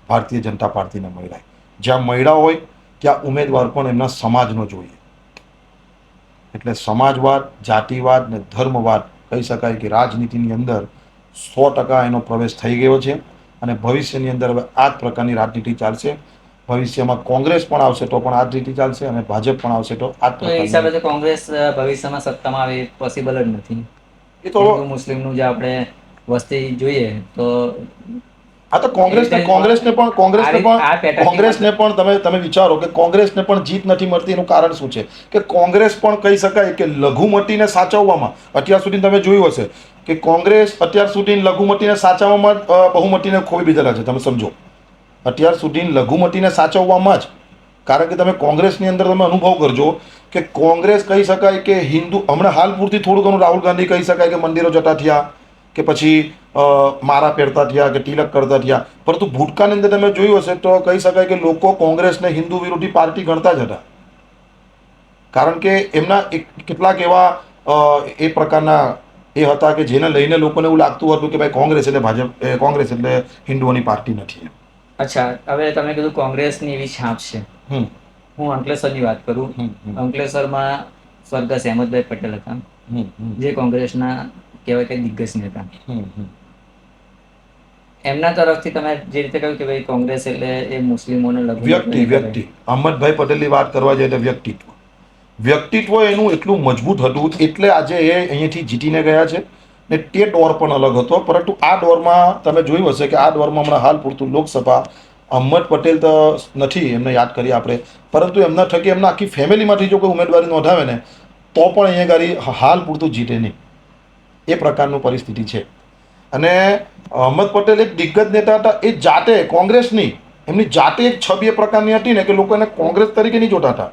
ભારતીય જનતા પાર્ટીને મળ્યા. જ્યાં મળ્યા હોય ત્યાં ઉમેદવાર પણ એમના સમાજનો જોઈએ. એટલે સમાજવાદ, જાતિવાદ ને ધર્મવાદ કહી શકાય કે રાજનીતિની અંદર 100% એનો પ્રવેશ થઈ ગયો છે. અને ભવિષ્યની અંદર હવે આ જ પ્રકારની રાજનીતિ ચાલશે. ભવિષ્યમાં કોંગ્રેસ પણ આવશે તો પણ આ જ રીતે ચાલશે અને ભાજપ પણ આવશે તો આ જ તો એ હિસાબે તો કોંગ્રેસ ભવિષ્યમાં સત્તામાં આવે પોસિબલ જ નથી. એ તો મુસ્લિમનું જે આપણે વસ્તી જોઈએ તો હા, તો કોંગ્રેસને પણ તમે વિચારો કે કોંગ્રેસને પણ જીત નથી મળતી. એનું કારણ શું છે કે કોંગ્રેસ પણ કહી શકાય કે લઘુમતીને સાચવવામાં અત્યાર સુધી તમે જોયું હશે કે કોંગ્રેસ અત્યાર સુધી લઘુમતીને સાચવવામાં બહુમતીને ખોઈ દીધેલા છે. તમે સમજો, અત્યાર સુધી લઘુમતીને સાચવવામાં જ, કારણ કે તમે કોંગ્રેસની અંદર તમે અનુભવ કરજો કે કોંગ્રેસ કહી શકાય કે હિન્દુ, હમણાં હાલ પૂરતી થોડું ઘણું રાહુલ ગાંધી કહી શકાય કે મંદિરો જતા થયા કે પછી મારા પહેરતા થયા કે તિલક કરતા થયા. પરંતુ ભૂતકાળની અંદર તમે જોયું હશે તો કહી શકાય કે લોકો કોંગ્રેસને હિન્દુ વિરોધી પાર્ટી ગણતા જ હતા. કારણ કે એમના કેટલાક એવા એ પ્રકારના એ હતા કે જેને લઈને લોકોને એવું લાગતું હતું કે ભાઈ કોંગ્રેસ એટલે ભાજપ, કોંગ્રેસ એટલે હિન્દુઓની પાર્ટી નથી. અચ્છા, હવે તમે કીધું કોંગ્રેસની એવી છાપ છે. હું અંકલેશ્વરની વાત કરું. અંકલેશ્વરમાં સ્વર્ગસ્થ અહેમદભાઈ પટેલ હતા, જે કોંગ્રેસના કહેવાય કે દિગ્ગજ નેતા. એમના તરફથી તમે જે રીતે કહ્યું કે ભાઈ કોંગ્રેસ એટલે એ મુસ્લિમોને વ્યક્તિ અહમદભાઈ પટેલની વાત કરવા જાય તો વ્યક્તિત્વ એનું એટલું મજબૂત હતું એટલે આજે એ અહીંયાથી જીતીને ગયા છે. ને તે દોર પણ અલગ હતો. પરંતુ આ દોરમાં તમે જોયું હશે કે આ દોરમાં હમણાં હાલ પૂરતું લોકસભા અહમદ પટેલ તો નથી, એમને યાદ કરીએ આપણે, પરંતુ એમના થકી એમના આખી ફેમિલીમાંથી જો કોઈ ઉમેદવારી નોંધાવે ને તો પણ અહીંયા ગાડી હાલ પૂરતું જીતે નહીં. એ પ્રકારનું પરિસ્થિતિ છે. અને અહમદ પટેલ એક દિગ્ગજ નેતા હતા. એ જાતે કોંગ્રેસની એમની જાતે એક છબી એ પ્રકારની હતી ને કે લોકો એને કોંગ્રેસ તરીકે નહીં જોતા હતા.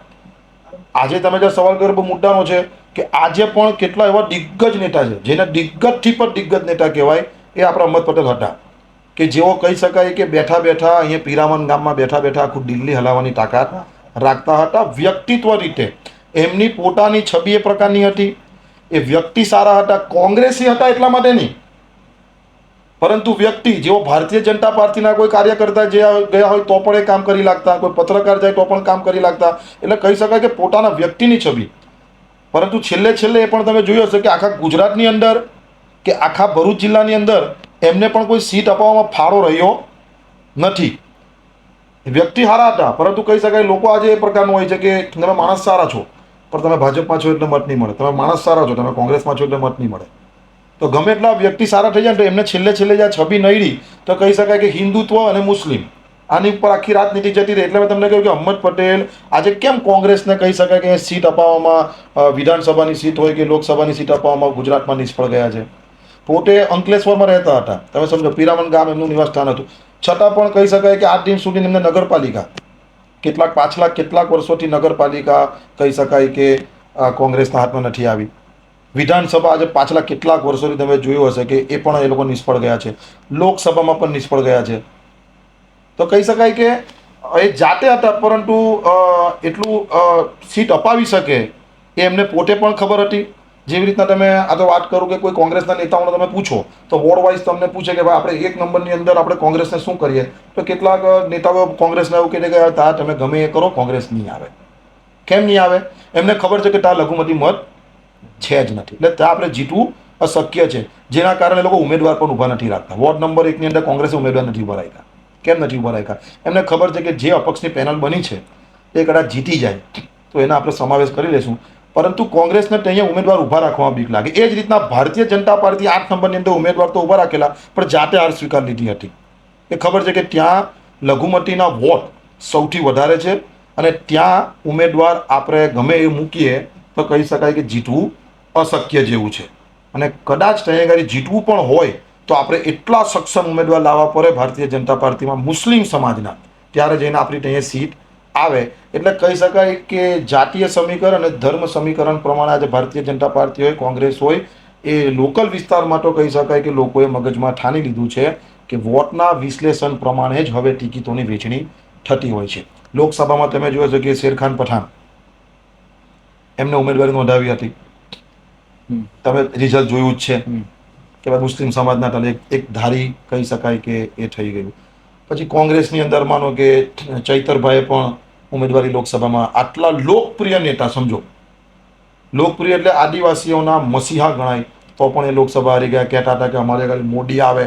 આજે તમે જે સવાલ કર્યો બહુ મુદ્દાનો છે કે આજે પણ કેટલા એવા દિગ્ગજ નેતા છે જેને દિગ્ગજથી પણ દિગ્ગજ નેતા કહેવાય, એ આપણા અહમદ પટેલ હતા. કે જેઓ કહી શકાય કે બેઠા બેઠા અહીંયા પીરામણ ગામમાં બેઠા બેઠા આખું દિલ્હી હલાવવાની તાકાત રાખતા હતા. વ્યક્તિત્વ રીતે એમની પોતાની છબી એ પ્રકારની હતી, એ વ્યક્તિ સારા હતા, કોંગ્રેસી હતા એટલા માટે નહીં, પરંતુ વ્યક્તિ જેઓ ભારતીય જનતા પાર્ટીના કોઈ કાર્યકર્તા જે ગયા હોય તો પણ એ કામ કરી લાગતા, કોઈ પત્રકાર જાય તો પણ કામ કરી લાગતા. એટલે કહી શકાય કે પોતાના વ્યક્તિની છબી. પરંતુ છેલ્લે છેલ્લે એ પણ તમે જોયું હશે કે આખા ગુજરાતની અંદર કે આખા ભરૂચ જિલ્લાની અંદર એમને પણ કોઈ સીટ અપાવવામાં ફાળો રહ્યો નથી. વ્યક્તિ સારા હતા, પરંતુ કહી શકાય લોકો આજે એ પ્રકારનું હોય છે કે તમે માણસ સારા છો પણ તમે ભાજપમાં છો એટલે મત નહીં મળે, તમે માણસ સારા છો તમે કોંગ્રેસમાં છો એટલે મત નહીં મળે. તો ગમે એટલા વ્યક્તિ સારા થઈ જાય તો એમને છેલ્લે છેલ્લે જે આ છબી નડી તો કહી શકાય કે હિન્દુત્વ અને મુસ્લિમ આની ઉપર આખી રાજનીતિ જતી રહી. એટલે મેં તમને કહ્યું કે અહમદ પટેલ આજે કેમ કોંગ્રેસને કહી શકાય કે સીટ અપાવવામાં, વિધાનસભાની સીટ હોય કે લોકસભાની સીટ અપાવવામાં ગુજરાતમાં નિષ્ફળ ગયા છે. પોતે અંકલેશ્વરમાં રહેતા હતા, તમે સમજો પીરામણ ગામ એમનું નિવાસસ્થાન હતું, છતાં પણ કહી શકાય કે આજ દિન સુધી એમને નગરપાલિકા કેટલાક વર્ષોથી નગરપાલિકા કહી શકાય કે કોંગ્રેસના હાથમાં નથી આવી. વિધાનસભા આજે પાછલા કેટલાક વર્ષોથી તમે જોયું હશે કે એ પણ એ લોકો નિષ્ફળ ગયા છે, લોકસભામાં પણ નિષ્ફળ ગયા છે. તો કહી શકાય કે એ જાતે હતા, પરંતુ એટલું સીટ અપાવી શકે એ એમને પોતે પણ ખબર હતી. જેવી રીતના તમે આ તો વાત કરું કે કોઈ કોંગ્રેસના નેતાઓને તમે પૂછો તો વોર્ડ વાઇઝ તમને પૂછે કે ભાઈ આપણે 1 નંબરની અંદર આપણે કોંગ્રેસને શું કરીએ, તો કેટલાક નેતાઓ કોંગ્રેસને એવું કહે કે તા તમે ગમે એ કરો કોંગ્રેસ નહીં આવે. કેમ નહીં આવે? એમને ખબર છે કે ત્યાં લઘુમતી મત છે જ નથી, એટલે ત્યાં આપણે જીતવું અશક્ય છે. જેના કારણે લોકો ઉમેદવાર પણ ઊભા નથી રાખતા. વોર્ડ નંબર 1ની અંદર કોંગ્રેસે ઉમેદવાર નથી ઊભા રાખ્યા. કેમ નથી ઊભા રાખ્યા? એમને ખબર છે કે જે અપક્ષની પેનલ બની છે એ કદાચ જીતી જાય તો એના આપણે સમાવેશ કરી લઈશું, પરંતુ કોંગ્રેસને અહીંયા ઉમેદવાર ઊભા રાખવામાં બીક લાગે. એ જ રીતના ભારતીય જનતા પાર્ટી 8 નંબરની અંદર ઉમેદવાર તો ઊભા રાખેલા પણ જાતે હાર સ્વીકાર લીધી હતી. એ ખબર છે કે ત્યાં લઘુમતીના વોટ સૌથી વધારે છે અને ત્યાં ઉમેદવાર આપણે ગમે એ મૂકીએ તો કહી શકાય કે જીતવું અશક્ય જેવું છે. અને કદાચ ત્યાં આગળ જીતવું પણ હોય તો આપણે એટલા સક્ષમ ઉમેદવાર લાવવા પડે ભારતીય જનતા પાર્ટીમાં મુસ્લિમ સમાજના, ત્યારે જઈને આપણી ત્યાં સીટ આવે. એટલે કહી શકાય કે જાતીય સમીકરણ અને ધર્મ સમીકરણ પ્રમાણે આજે ભારતીય જનતા પાર્ટી હોય કોંગ્રેસ હોય એ લોકલ વિસ્તારમાં તો કહી શકાય કે લોકોએ મગજમાં ઠાની લીધું છે કે વોટના વિશ્લેષણ પ્રમાણે જ હવે ટિકિટોની વેચણી થતી હોય છે. લોકસભામાં તમે જોયો છો કે શેરખાન પઠાણ એમને ઉમેદવારી નોંધાવી હતી, તમે રિઝલ્ટ જોયું જ છે કે ભાઈ મુસ્લિમ સમાજના તલે એક ધારી કહી શકાય કે એ થઈ ગયું. પછી કોંગ્રેસની અંદર માનો કે ચૈતરભાઈએ પણ ઉમેદવારી લોકસભામાં, આટલા લોકપ્રિય નેતા, સમજો લોકપ્રિય એટલે આદિવાસીઓના મસીહા ગણાય તો પણ એ લોકસભા હારી ગયા. કહેતા હતા કે અમારે ખાલી મોદી આવે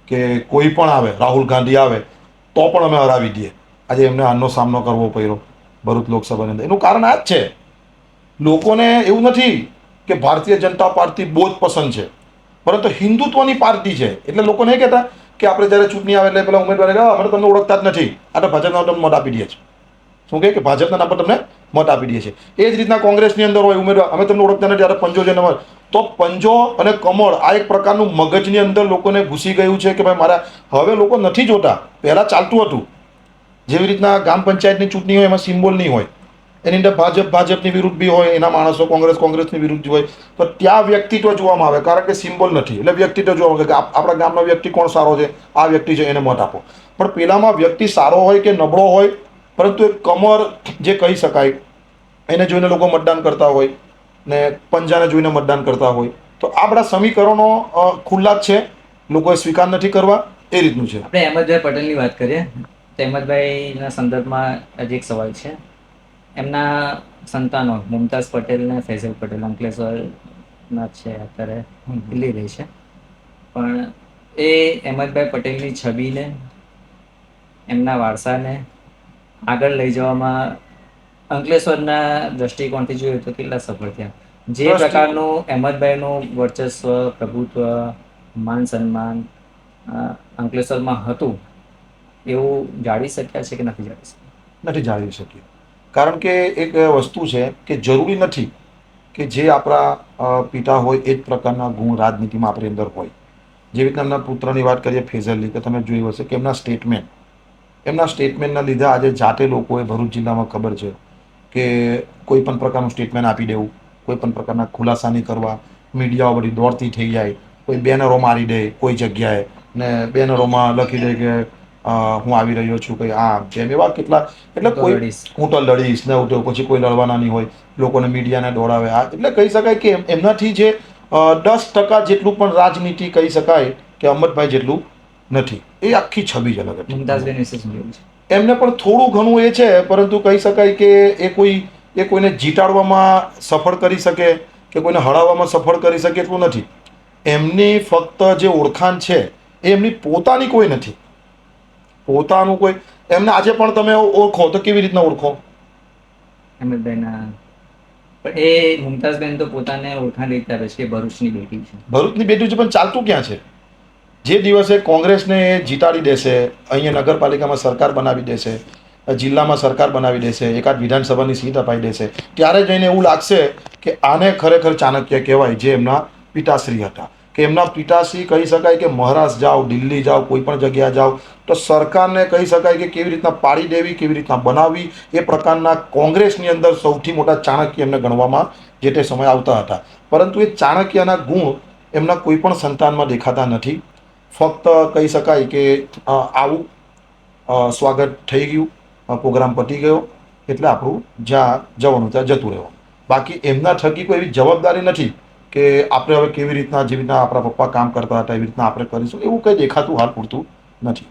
કે કોઈ પણ આવે, રાહુલ ગાંધી આવે તો પણ અમે હરાવી દઈએ. આજે એમને આનો સામનો કરવો પડ્યો ભરૂચ લોકસભાની અંદર. એનું કારણ આ જ છે, લોકોને એવું નથી કે ભારતીય જનતા પાર્ટી બહુ જ પસંદ છે, પરંતુ હિન્દુત્વની પાર્ટી છે. એટલે લોકો નહીં કહેતા કે આપણે જ્યારે ચૂંટણી આવે એટલે પેલા ઉમેદવારે કહે અમે તમને ઓળખતા જ નથી, આ તો ભાજપના તમને મત આપી દઈએ છીએ. શું કહે કે ભાજપના નામ પર તમને મત આપી દઈએ છીએ. એ જ રીતના કોંગ્રેસની અંદર હોય ઉમેદવાર, અમે તમને ઓળખતા નથી, ત્યારે પંજો છે નંબર, તો પંજો અને કમળ આ એક પ્રકારનું મગજની અંદર લોકોને ઘૂસી ગયું છે કે ભાઈ મારા, હવે લોકો નથી જોતા. પહેલાં ચાલતું હતું જેવી રીતના ગ્રામ પંચાયતની ચૂંટણી હોય એમાં સિમ્બોલ નહીં હોય, એની અંદર ભાજપની વિરુદ્ધ બી હોય, એના માણસો કોંગ્રેસની વિરુદ્ધ હોય, તો ત્યાં વ્યક્તિત્વ જોવામાં આવે કારણ કે સિમ્બોલ નથી. એટલે વ્યક્તિત્વ જોવામાં આવે કે આપણા ગામનો વ્યક્તિ કોણ સારો છે, આ વ્યક્તિ છે એને મત આપો. પણ પેલામાં વ્યક્તિ સારો હોય કે નબળો હોય, પરંતુ એક કમર જે કહી શકાય એને જોઈને લોકો મતદાન કરતા હોય ને પંજાને જોઈને મતદાન કરતા હોય. તો આ બધા સમીકરણો ખુલ્લા જ છે, લોકોએ સ્વીકાર નથી કરવા, એ રીતનું છે. આપણે અહેમદભાઈ પટેલની વાત કરીએ તો અહેમદભાઈના સંદર્ભમાં આજે એક સવાલ છે. એમના સંતાનો મુમતાઝ પટેલ ને ફૈઝલ પટેલ અંકલેશ્વરના છે, અત્યારે દિલ્હી રહે છે, પણ એ અહેમદભાઈ પટેલની છબીને, એમના વારસાને આગળ લઈ જવામાં અંકલેશ્વરના દ્રષ્ટિકોણથી જોઈએ તો કેટલા સફળ થયા. જે પ્રકારનું અહેમદભાઈનું વર્ચસ્વ, પ્રભુત્વ, માન સન્માન અંકલેશ્વરમાં હતું એવું જાળવી શક્યા છે કે નથી જાળવી શક્યા? નથી જાળવી શકીએ. કારણ કે એક વસ્તુ છે કે જરૂરી નથી કે જે આપણા પિતા હોય એ જ પ્રકારના ગુણ રાજનીતિમાં આપણી અંદર હોય. જેવી રીતના એમના પુત્રની વાત કરીએ ફેઝલની, કે તમે જોયું હશે કે એમના સ્ટેટમેન્ટના લીધે આજે જાતે લોકોએ ભરૂચ જિલ્લામાં ખબર છે કે કોઈ પણ પ્રકારનું સ્ટેટમેન્ટ આપી દેવું, કોઈ પણ પ્રકારના ખુલાસા નહીં કરવા, મીડિયાઓ બધી દોડતી થઈ જાય, કોઈ બેનરો મારી દે કોઈ જગ્યાએ, ને બેનરોમાં લખી દે કે હું આવી રહ્યો છું કંઈ આમ તેમ એવા કેટલા એટલે હું તો કોઈ લડીશ. હું તો લડીશ ને હું તો પછી કોઈ લડવાના નહીં હોય લોકોને મીડિયાને દોડાવે આ એટલે કહી શકાય કે એમનાથી જે 10% જેટલું પણ રાજનીતિ કહી શકાય કે અહમદભાઈ જેટલું નથી એ આખી છબી જ અલગ હતી મુમતાઝબેન વિશે શું કહેવું છે? એમને પણ થોડું ઘણું એ છે પરંતુ કહી શકાય કે એ કોઈને જીતાડવામાં સફળ કરી શકે કે કોઈને હરાવવામાં સફળ કરી શકે એટલું નથી એમની ફક્ત જે ઓળખાણ છે એ એમની પોતાની કોઈ નથી પોતાનું કોઈ એમને આજે પણ તમે ઓળખો તો કેવી રીતના ઓળખો અહેમદભાઈના પણ એ મુમતાઝબેન તો પોતાને ઓળખાણ રીતે આપે છે કે ભરૂચની બેટી છે. ભરૂચની બેટી છે પણ ચાલતું ક્યાં છે જે દિવસે કોંગ્રેસને જીતાડી દેશે અહીંયા નગરપાલિકામાં સરકાર બનાવી દેશે જિલ્લામાં સરકાર બનાવી દેશે એકાદ વિધાનસભાની સીટ અપાઈ દેશે ત્યારે જઈને એવું લાગશે કે આને ખરેખર ચાણક્ય કહેવાય જે એમના પિતાશ્રી હતા કે એમના પિતાશ્રી કહી શકાય કે મહારાષ્ટ્ર જાઓ દિલ્હી જાઓ કોઈ પણ જગ્યા જાઓ તો સરકારને કહી શકાય કે કેવી રીતના પાડી દેવી કેવી રીતના બનાવવી એ પ્રકારના કોંગ્રેસની અંદર સૌથી મોટા ચાણક્ય એમને ગણવામાં જે તે સમય આવતા હતા પરંતુ એ ચાણક્યના ગુણ એમના કોઈ પણ સંતાનમાં દેખાતા નથી ફક્ત કહી શકાય કે આવું સ્વાગત થઈ ગયું પ્રોગ્રામ પતી ગયો એટલે આપણું જ્યાં જવાનું ત્યાં જતું રહેવું બાકી એમના થકી કોઈ એવી જવાબદારી નથી કે આપણે હવે કેવી રીતના જેવી રીતના આપણા પપ્પા કામ કરતા હતા એવી રીતના આપણે કરીશું એવું કંઈ દેખાતું હાલ પૂરતું નથી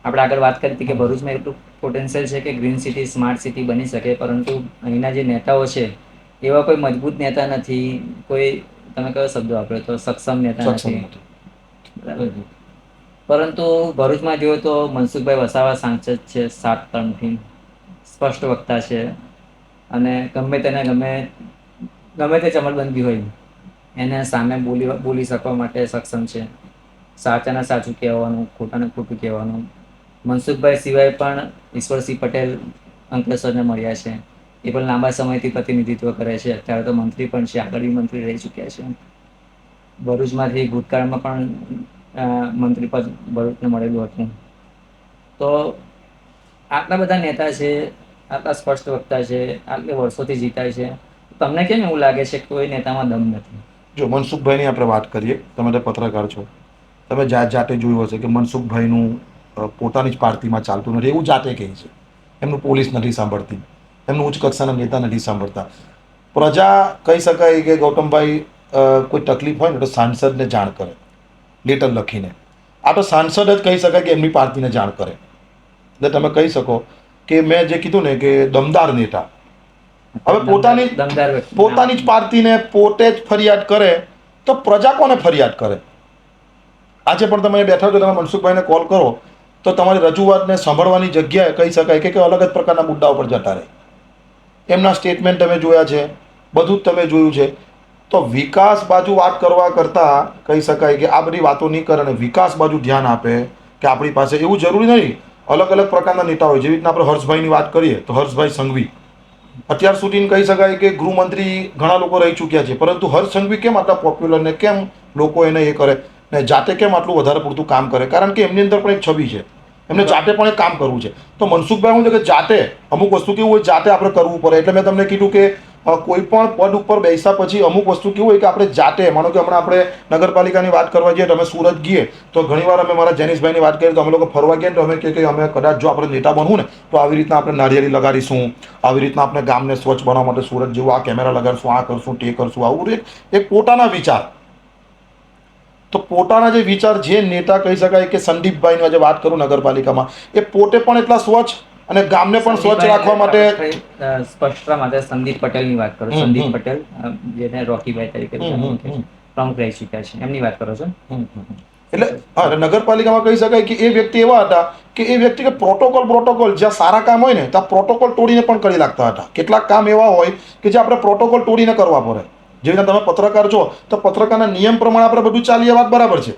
આપણે આગળ વાત કરી હતી કે ભરૂચમાં એટલું પોટેન્શિયલ છે કે ગ્રીન સિટી સ્માર્ટ સિટી બની શકે પરંતુ અહીંના જે નેતાઓ છે એવા કોઈ મજબૂત નેતા નથી કોઈ તમે કયો શબ્દો વાપર્યો તો સક્ષમ નેતા સક્ષમ નથી નથી બરાબર પરંતુ ભરૂચમાં જોઈએ તો મનસુખભાઈ વસાવા સાંસદ છે 7 ટર્મથી સ્પષ્ટ વક્તા છે અને ગમે તે ચમરબંધી હોય એને સામે બોલી શકવા માટે સક્ષમ છે સાચાને સાચું કહેવાનું ખોટાને ખોટું કહેવાનું મનસુખભાઈ સિવાય પણ ઈશ્વરસિંહ પટેલ અંકલેશ્વરને મળ્યા છે એ પણ લાંબા સમયથી પ્રતિનિધિત્વ કરે છે અત્યારે તો મંત્રી પણ છે આગળ બી મંત્રી રહી ચૂક્યા છે ભરૂચમાંથી ભૂતકાળમાં પણ મંત્રી પદ ભરૂચને મળેલું હતું તો આટલા બધા નેતા છે આટલા સ્પષ્ટ વક્તા છે આટલે વર્ષોથી જીતાય છે તમને કેમ એવું લાગે છે કે કોઈ નેતામાં દમ નથી જો મનસુખભાઈની આપણે વાત કરીએ તમે તો પત્રકાર છો તમે જાતે જોયું હશે કે મનસુખભાઈનું પોતાની જ પાર્ટીમાં ચાલતું નથી એવું જાતે કહે છે એમનું પોલીસ નથી સાંભળતી એમનું ઉચ્ચ કક્ષાના નેતા નથી સાંભળતા પ્રજા કહી શકાય કે ગૌતમભાઈ કોઈ તકલીફ હોય ને તો સાંસદને જાણ કરે લેટર લખીને આ તો સાંસદ જ કહી શકાય કે એમની પાર્ટીને જાણ કરે એટલે તમે કહી શકો કે મેં જે કીધું ને કે દમદાર નેતા હવે પોતાની જ પાર્ટીને પોતે જ ફરિયાદ કરે તો પ્રજા કોને ફરિયાદ કરે આજે પણ તમે બેઠા છો તમે મનસુખભાઈને કોલ કરો તો તમારી રજૂઆતને સાંભળવાની જગ્યાએ કહી શકાય કે અલગ જ પ્રકારના મુદ્દાઓ પર જતા રહે એમના સ્ટેટમેન્ટ તમે જોયા છે બધું જ તમે જોયું છે તો વિકાસ બાજુ વાત કરવા કરતાં કહી શકાય કે આ બધી વાતો નહીં કરે અને વિકાસ બાજુ ધ્યાન આપે કે આપણી પાસે એવું જરૂરી નહીં અલગ અલગ પ્રકારના નેતા હોય જેવી રીતના આપણે હર્ષભાઈની વાત કરીએ તો હર્ષભાઈ સંઘવી અત્યાર સુધી કહી શકાય કે ગૃહમંત્રી ઘણા લોકો રહી ચૂક્યા છે પરંતુ હર્ષ સંઘવી કેમ આટલા પોપ્યુલર ને કેમ લોકો એને એ કરે ને જાતે કેમ આટલું વધારે પૂરતું કામ કરે કારણ કે એમની અંદર પણ એક છબી છે એમને જાતે પણ એક કામ કરવું છે તો મનસુખભાઈ શું છે કે જાતે અમુક વસ્તુ કેવું હોય જાતે આપણે કરવું પડે એટલે મેં તમને કીધું કે કોઈ પણ પદ ઉપર બેસ્યા પછી અમુક વસ્તુ કેવું હોય કે આપણે જાતે માનો કે હમણાં આપણે નગરપાલિકાની વાત કરવા જઈએ તો અમે સુરત ગઈએ તો ઘણીવાર અમે મારા જેનિશભાઈની વાત કરીએ તો અમે લોકો ફરવા ગયા તો અમે કે અમે કદાચ જો આપણે નેતા બનવું ને તો આવી રીતના આપણે નારિયેળી લગાડીશું આવી રીતના આપણે ગામને સ્વચ્છ બનાવવા માટે સુરત જેવું આ કેમેરા લગાડશું આ કરશું તે કરશું આવું એક પોતાના વિચાર તો પોતાના જે વિચાર જે નેતા કહી શકાય કે સંદીપભાઈની આજે વાત કરું નગરપાલિકામાં એ પોતે પણ એટલા સ્વચ્છ અને ગામને પણ સ્વચ્છ રાખવા માટે સ્પષ્ટતા માટે સંદીપ પટેલની વાત કરો સંદીપ પટેલ જેને રોકીભાઈ તરીકે પ્રમુખ રહી ચૂક્યા છે એમની વાત કરો છો એટલે હા નગરપાલિકામાં કહી શકાય કે એ વ્યક્તિ એવા હતા કે એ વ્યક્તિ કે પ્રોટોકોલ જ્યાં સારા કામ હોય ને ત્યાં પ્રોટોકોલ તોડીને પણ કરી લાગતા હતા કેટલાક કામ એવા હોય કે જે આપણે પ્રોટોકોલ તોડીને કરવા પડે જેવી રીતે તમે પત્રકાર છો તો પત્રકારના નિયમ પ્રમાણે આપણે બધું ચાલીએ વાત બરાબર છે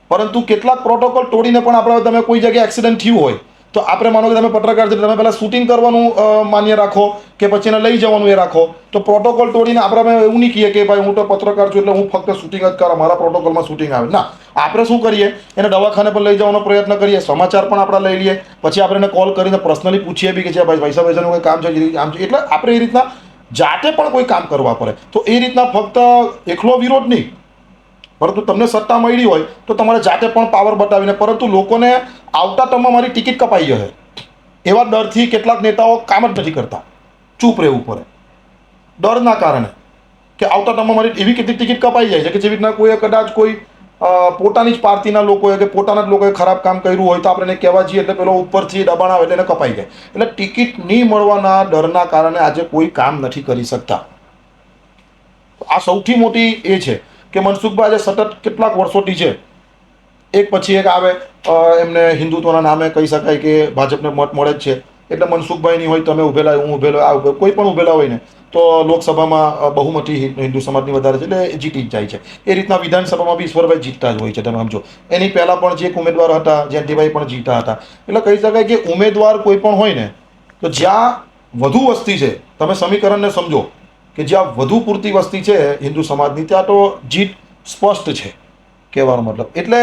પરંતુ કેટલાક પ્રોટોકોલ તોડીને પણ આપણે તમે કોઈ જગ્યાએ એક્સિડન્ટ થયું હોય તો આપણે માનો કે તમે પત્રકાર છો તમે પહેલાં શૂટિંગ કરવાનું માન્ય રાખો કે પછી એને લઈ જવાનું એ રાખો તો પ્રોટોકોલ તોડીને આપણે એવું નહીં કહીએ કે ભાઈ હું તો પત્રકાર છું એટલે હું ફક્ત શૂટિંગ જ કરા મારા પ્રોટોકોલમાં શૂટિંગ આવે ના આપણે શું કરીએ એને દવાખાને પર લઈ જવાનો પ્રયત્ન કરીએ સમાચાર પણ આપણે લઈ લઈએ પછી આપણે એને કોલ કરીને પર્સનલી પૂછીએ બી કે છે ભાઈ પૈસાનું કોઈ કામ છે આમ છે એટલે આપણે એ રીતના જાતે પણ કોઈ કામ કરવા પડે તો એ રીતના ફક્ત એકલો વિરોધ નહીં પરંતુ તમને સત્તા મળી હોય તો તમારે જાતે પણ પાવર બતાવીને, પરંતુ લોકોને આવતા ટર્મમાં મારી ટિકિટ કપાઈ જશે એવા ડરથી કેટલાક નેતાઓ કામ જ નથી કરતા, ચૂપ રહેવું પડે ડરના કારણે કે આવતા ટર્મમાં મારી એવી કેટલી ટિકિટ કપાઈ જાય છે કે જેવી રીતના કોઈએ કદાચ કોઈ પોતાની જ પાર્ટીના લોકોએ કે પોતાના જ લોકોએ ખરાબ કામ કર્યું હોય તો આપણે એને કહેવા જઈએ એટલે પેલો ઉપરથી દબાણ આવે એટલે એને કપાઈ જાય. એટલે ટિકિટ નહીં મળવાના ડરના કારણે આજે કોઈ કામ નથી કરી શકતા. આ સૌથી મોટી એ છે કે મનસુખભાઈ આજે સતત કેટલાક વર્ષોથી છે, એક પછી એક આવે, એમને હિન્દુત્વના નામે કહી શકાય કે ભાજપને મત મળે જ છે. એટલે મનસુખભાઈ નહીં હોય, તમે ઉભેલા, હું ઉભેલો, આ ઉભેલો, કોઈ પણ ઉભેલા હોય ને તો લોકસભામાં બહુમતી હિન્દુ સમાજની વધારે છે એટલે જીતી જ જાય છે. એ રીતના વિધાનસભામાં બી ઈશ્વરભાઈ જીતતા જ હોય છે, તમે સમજો. એની પહેલાં પણ જે એક ઉમેદવાર હતા જયંતિભાઈ પણ જીતા હતા. એટલે કહી શકાય કે ઉમેદવાર કોઈ પણ હોય ને તો જ્યાં વધુ વસ્તી છે, તમે સમીકરણને સમજો કે જ્યાં વધુ પૂરતી વસ્તી છે હિન્દુ સમાજની, ત્યાં તો જીત સ્પષ્ટ છે, કહેવાનો મતલબ. એટલે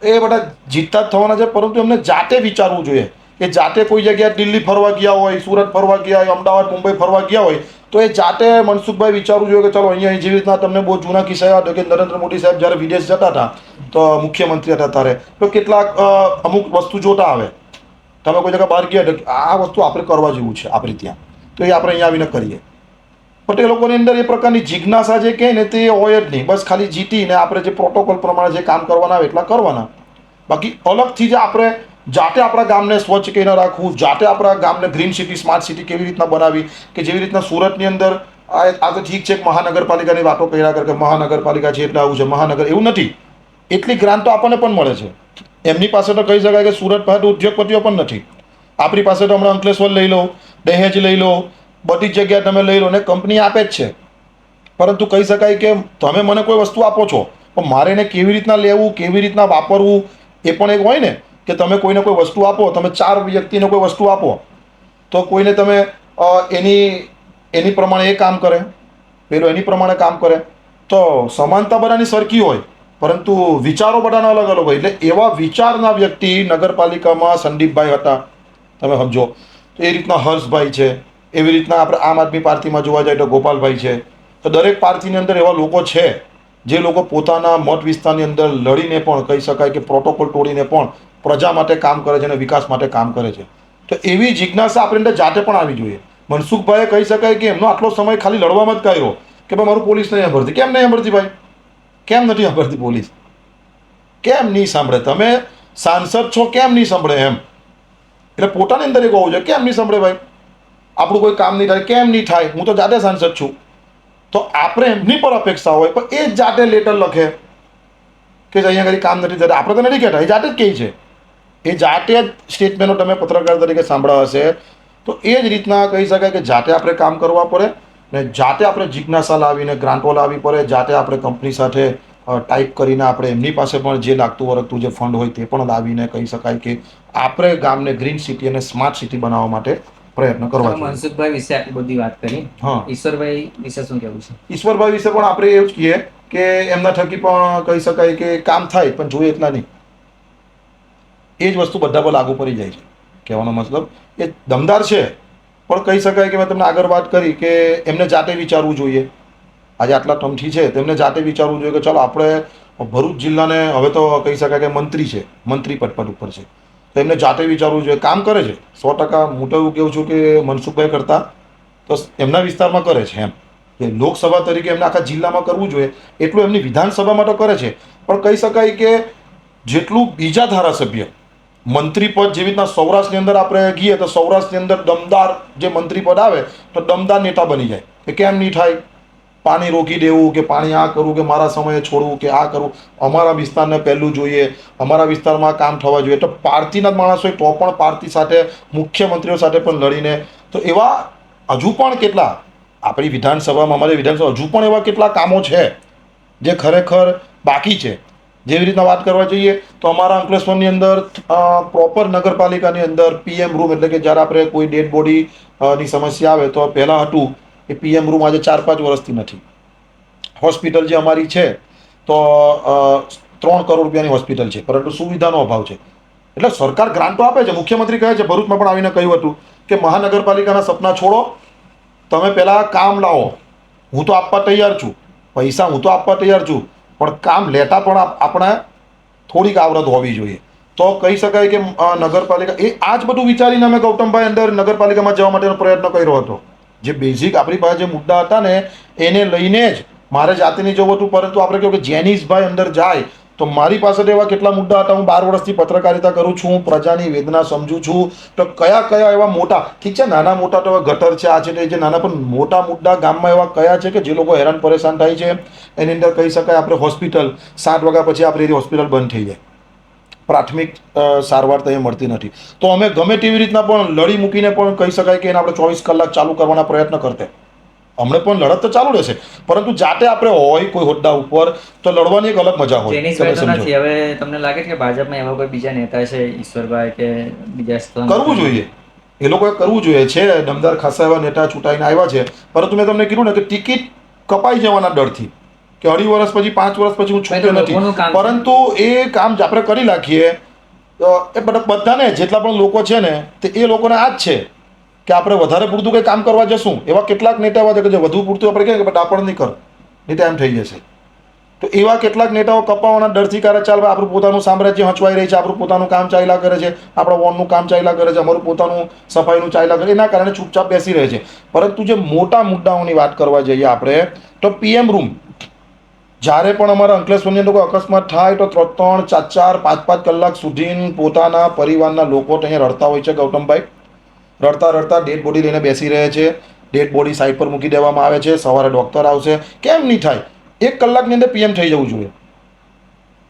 એ બધા જીતતા જ થવાના છે, પરંતુ એમને જાતે વિચારવું જોઈએ કે જાતે કોઈ જગ્યાએ દિલ્હી ફરવા ગયા હોય, સુરત ફરવા ગયા હોય, અમદાવાદ, મુંબઈ ફરવા ગયા હોય તો એ જાતે મનસુખભાઈ વિચારવું જોઈએ કે ચલો અહીંયા જેવી રીતના તમને બહુ જૂના કિસ્સા યાદ હોય કે નરેન્દ્ર મોદી સાહેબ જ્યારે વિદેશ જતા હતા તો મુખ્યમંત્રી હતા ત્યારે તો કેટલાક અમુક વસ્તુ જોતા આવે, તમે કોઈ જગ્યા બહાર ગયા તો આ વસ્તુ આપણે કરવા જેવું છે આપણે ત્યાં, તો એ આપણે અહીંયા આવીને કરીએ. પણ એ લોકોની અંદર એ પ્રકારની જિજ્ઞાસા જે કહે ને તે હોય જ નહીં. બસ ખાલી જીતીને આપણે જે પ્રોટોકોલ પ્રમાણે જે કામ કરવાના આવે એટલા કરવાના. બાકી અલગથી જે આપણે જાતે આપણા ગામને સ્વચ્છ કરીને રાખવું, જાતે આપણા ગામને ગ્રીન સિટી, સ્માર્ટ સિટી કેવી રીતના બનાવી, કે જેવી રીતના સુરતની અંદર આ તો ઠીક છે કે મહાનગરપાલિકાની વાતો કર્યા કરે કે મહાનગરપાલિકા છે એટલે આવું છે, મહાનગર એવું નથી. એટલી ગ્રાન્ટ તો આપણને પણ મળે છે. એમની પાસે તો કહી શકાય કે સુરત પાસે ઉદ્યોગપતિઓ પણ નથી. આપણી પાસે તો હમણાં અંકલેશ્વર લઈ લો, દહેજ લઈ લો, બધી જ જગ્યાએ તમે લઈ લો ને કંપની આપે જ છે. પરંતુ કહી શકાય કે તમે મને કોઈ વસ્તુ આપો છો પણ મારે એને કેવી રીતના લેવું, કેવી રીતના વાપરવું એ પણ એક હોય ને કે તમે કોઈને કોઈ વસ્તુ આપો, તમે 4 વ્યક્તિને કોઈ વસ્તુ આપો તો કોઈને તમે એની પ્રમાણે એ કામ કરે, પેલો એની પ્રમાણે કામ કરે, તો સમાનતા બધાની સરખી હોય પરંતુ વિચારો બધાના અલગ અલગ હોય. એટલે એવા વિચારના વ્યક્તિ નગરપાલિકામાં સંદીપભાઈ હતા, તમે સમજો. તો એ રીતના હર્ષભાઈ છે, એવી રીતના આપણે આમ આદમી પાર્ટીમાં જોવા જાય તો ગોપાલભાઈ છે. તો દરેક પાર્ટીની અંદર એવા લોકો છે જે લોકો પોતાના મત વિસ્તારની અંદર લડીને પણ કહી શકાય કે પ્રોટોકોલ તોડીને પણ પ્રજા માટે કામ કરે છે અને વિકાસ માટે કામ કરે છે. તો એવી જિજ્ઞાસા આપણે અંદર જાતે પણ આવી જોઈએ. મનસુખભાઈએ કહી શકાય કે એમનો આટલો સમય ખાલી લડવામાં જ કાઢ્યો કે ભાઈ મારું પોલીસ નહીં સાંભળતી. કેમ નહીં સાંભળતી ભાઈ? કેમ નથી સાંભળતી પોલીસ? કેમ નહીં સાંભળે? તમે સાંસદ છો, કેમ નહીં સાંભળે એમ? એટલે પોતાની અંદર એક હોવું જોઈએ, કેમ નહીં સાંભળે ભાઈ? આપણું કોઈ કામ નહીં થાય, કેમ નહીં થાય? હું તો જાતે સાંસદ છું. તો આપણે એમની પર અપેક્ષા હોય પણ એ જ જાતે લેટર લખે કે અહીંયા આગળ કામ નથી થતા. આપણે તો નથી કહેતા, એ જાતે જ કહે છે. એ જાતે જ સ્ટેટમેન્ટો તમે પત્રકાર તરીકે સાંભળ્યા હશે. તો એ જ રીતના કહી શકાય કે જાતે આપણે કામ કરવા પડે ને જાતે આપણે જિજ્ઞાસા લાવીને ગ્રાન્ટો લાવવી પડે, જાતે આપણે કંપની સાથે ટાઈપ કરીને આપણે એમની પાસે પણ જે લાગતું વળગતું જે ફંડ હોય તે પણ લાવીને કહી શકાય કે આપણે ગામને ગ્રીન સિટી અને સ્માર્ટ સિટી બનાવવા માટે પ્રયત્ન કરવા જોઈએ. મનસુખભાઈ વિશે આટલી બધી વાત કરી, હા, ઈશ્વરભાઈ વિશે શું કહેવું છે? ઈશ્વરભાઈ વિશે પણ આપણે એવું જ કહીએ કે એમના થકી પણ કહી શકાય કે કામ થાય પણ જોઈએ એટલા નહીં. એ જ વસ્તુ બધા પર લાગુ પડી જાય છે. કહેવાનો મતલબ એ દમદાર છે પણ કહી શકાય કે મેં તમને આગળ વાત કરી કે એમને જાતે વિચારવું જોઈએ. આજે આટલા ટર્મથી છે તેમને જાતે વિચારવું જોઈએ કે ચાલો આપણે ભરૂચ જિલ્લાને હવે તો કહી શકાય કે મંત્રી છે, મંત્રી પદ ઉપર છે, તો એમને જાતે વિચારવું જોઈએ. કામ કરે છે 100%. હું તો એવું કહું છું કે મનસુખભાઈ કરતા તો એમના વિસ્તારમાં કરે છે એમ કે લોકસભા તરીકે એમને આખા જિલ્લામાં કરવું જોઈએ એટલું એમની વિધાનસભામાં તો કરે છે. પણ કહી શકાય કે જેટલું બીજા ધારાસભ્ય મંત્રી પદ જેવી રીતના સૌરાષ્ટ્રની અંદર આપણે ગઈએ તો સૌરાષ્ટ્રની અંદર દમદાર જે મંત્રી પદ આવે તો દમદાર નેતા બની જાય કે કેમ નહીં થાય? પાણી રોકી દેવું કે પાણી આ કરવું કે મારા સમયે છોડવું કે આ કરવું, અમારા વિસ્તારને પહેલું જોઈએ, અમારા વિસ્તારમાં કામ થવા જોઈએ. તો પાર્ટીના જ માણસો હોય તો પણ પાર્ટી સાથે, મુખ્યમંત્રીઓ સાથે પણ લડીને, તો એવા હજુ પણ કેટલા આપણી વિધાનસભામાં, અમારી વિધાનસભા હજુ પણ એવા કેટલા કામો છે જે ખરેખર બાકી છે. જેવી રીતના વાત કરવા જઈએ તો અમારા અંકલેશ્વરની અંદર પ્રોપર નગરપાલિકાની અંદર PM રૂમ, એટલે કે જ્યારે આપણે કોઈ ડેડ બોડીની સમસ્યા આવે તો પહેલાં હતું એ PM રૂમ આજે 4-5 વર્ષથી નથી. હોસ્પિટલ જે અમારી છે તો 3 કરોડ રૂપિયાની હોસ્પિટલ છે પરંતુ સુવિધાનો અભાવ છે. એટલે સરકાર ગ્રાન્ટો આપે છે. મુખ્યમંત્રી કહે છે, ભરૂચમાં પણ આવીને કહ્યું હતું કે મહાનગરપાલિકાના સપના છોડો, તમે પહેલાં કામ લાવો, હું તો આપવા તૈયાર છું, પૈસા હું તો આપવા તૈયાર છું, પણ કામ લેતા પણ આપણે થોડીક આવડત હોવી જોઈએ. તો કહી શકાય કે નગરપાલિકા આ જ બધું વિચારીને અમે ગૌતમભાઈ અંદર નગરપાલિકામાં જવા માટેનો પ્રયત્ન કર્યો હતો. જે બેઝિક આપણી પાસે જે મુદ્દા હતા ને એને લઈને જ મારે જાતે નહીં જવું હતું, પરંતુ આપણે કહ્યું કે જેનીશભાઈ અંદર જાય તો મારી પાસે એવા કેટલા મુદ્દા હતા. હું 12 વર્ષથી પત્રકારિતા કરું છું, પ્રજાની વેદના સમજું છું. તો કયા કયા એવા મોટા, ઠીક છે નાના મોટા તો ગટર છે, આ છે તે જે નાના, પણ મોટા મુદ્દા ગામમાં એવા કયા છે કે જે લોકો હેરાન પરેશાન થાય છે. એની અંદર કહી શકાય આપણે હોસ્પિટલ 7 વાગ્યા પછી આપણી હોસ્પિટલ બંધ થઈ જાય, પ્રાથમિક સારવાર તો એ મળતી નથી. તો અમે ગમે તેવી રીતના પણ લડી મૂકીને પણ કહી શકાય કે એને આપણે 24 કલાક ચાલુ કરવાના પ્રયત્ન કરતે. હમણાં પણ લડત તો ચાલુ રહેશે, પરંતુ જાતે આપણે હોય કોઈ હોદ્દા ઉપર તો લડવાની એક અલગ મજા હોય. જેનીશભાઈ તો નથી. હવે તમને લાગે છે કે ભાજપમાં એવા કોઈ બીજા નેતા છે, ઈશ્વરભાઈ કે બીજા કરવું જોઈએ, એ લોકોએ કરવું જોઈએ. છે દમદાર ખાસા એવા નેતા ચૂંટાઈને આવ્યા છે, પરંતુ મેં તમને કીધું ને કે ટિકિટ કપાઈ જવાના ડરથી કે 2.5 વર્ષ પછી 5 વર્ષ પછી હું છૂટ્યો નથી, પરંતુ એ કામ આપણે કરી નાખીએ. એ બધાને જેટલા પણ લોકો છે ને તે એ લોકોને આ જ છે કે આપણે વધારે પૂરતું કંઈ કામ કરવા જશું. એવા કેટલાક નેતા એવા છે કે જે વધુ પૂરતું આપણે કહીએ કે ડાપણ નહીં કર, નહીં તો એમ થઈ જશે. તો એવા કેટલાક નેતાઓ કપાવાના ડરથી કરે ચાલ આપણું પોતાનું સામ્રાજ્ય હચવાઈ રહી છે, આપણું પોતાનું કામ ચાલ્યા કરે છે, આપણા વોર્ડનું કામ ચાલ્યા કરે છે, અમારું પોતાનું સફાઈનું ચાલ્યા કરે, એના કારણે ચૂપચાપ બેસી રહે છે. પરંતુ જે મોટા મુદ્દાઓની વાત કરવા જઈએ આપણે તો પીએમ રૂમ, જ્યારે પણ અમારા અંકલેશ્વરની અંદર કોઈ અકસ્માત થાય તો 3-3, 4-4, 5-5 કલાક સુધી પોતાના પરિવારના લોકો અહીંયા રડતા હોય છે. ગૌતમભાઈ રડતા રડતા ડેડ બોડી લઈને બેસી રહે છે. ડેડ બોડી સાઈડ પર મૂકી દેવામાં આવે છે. સવારે ડૉક્ટર આવશે. કેમ નહીં થાય? 1 કલાકની અંદર પીએમ થઈ જવું જોઈએ,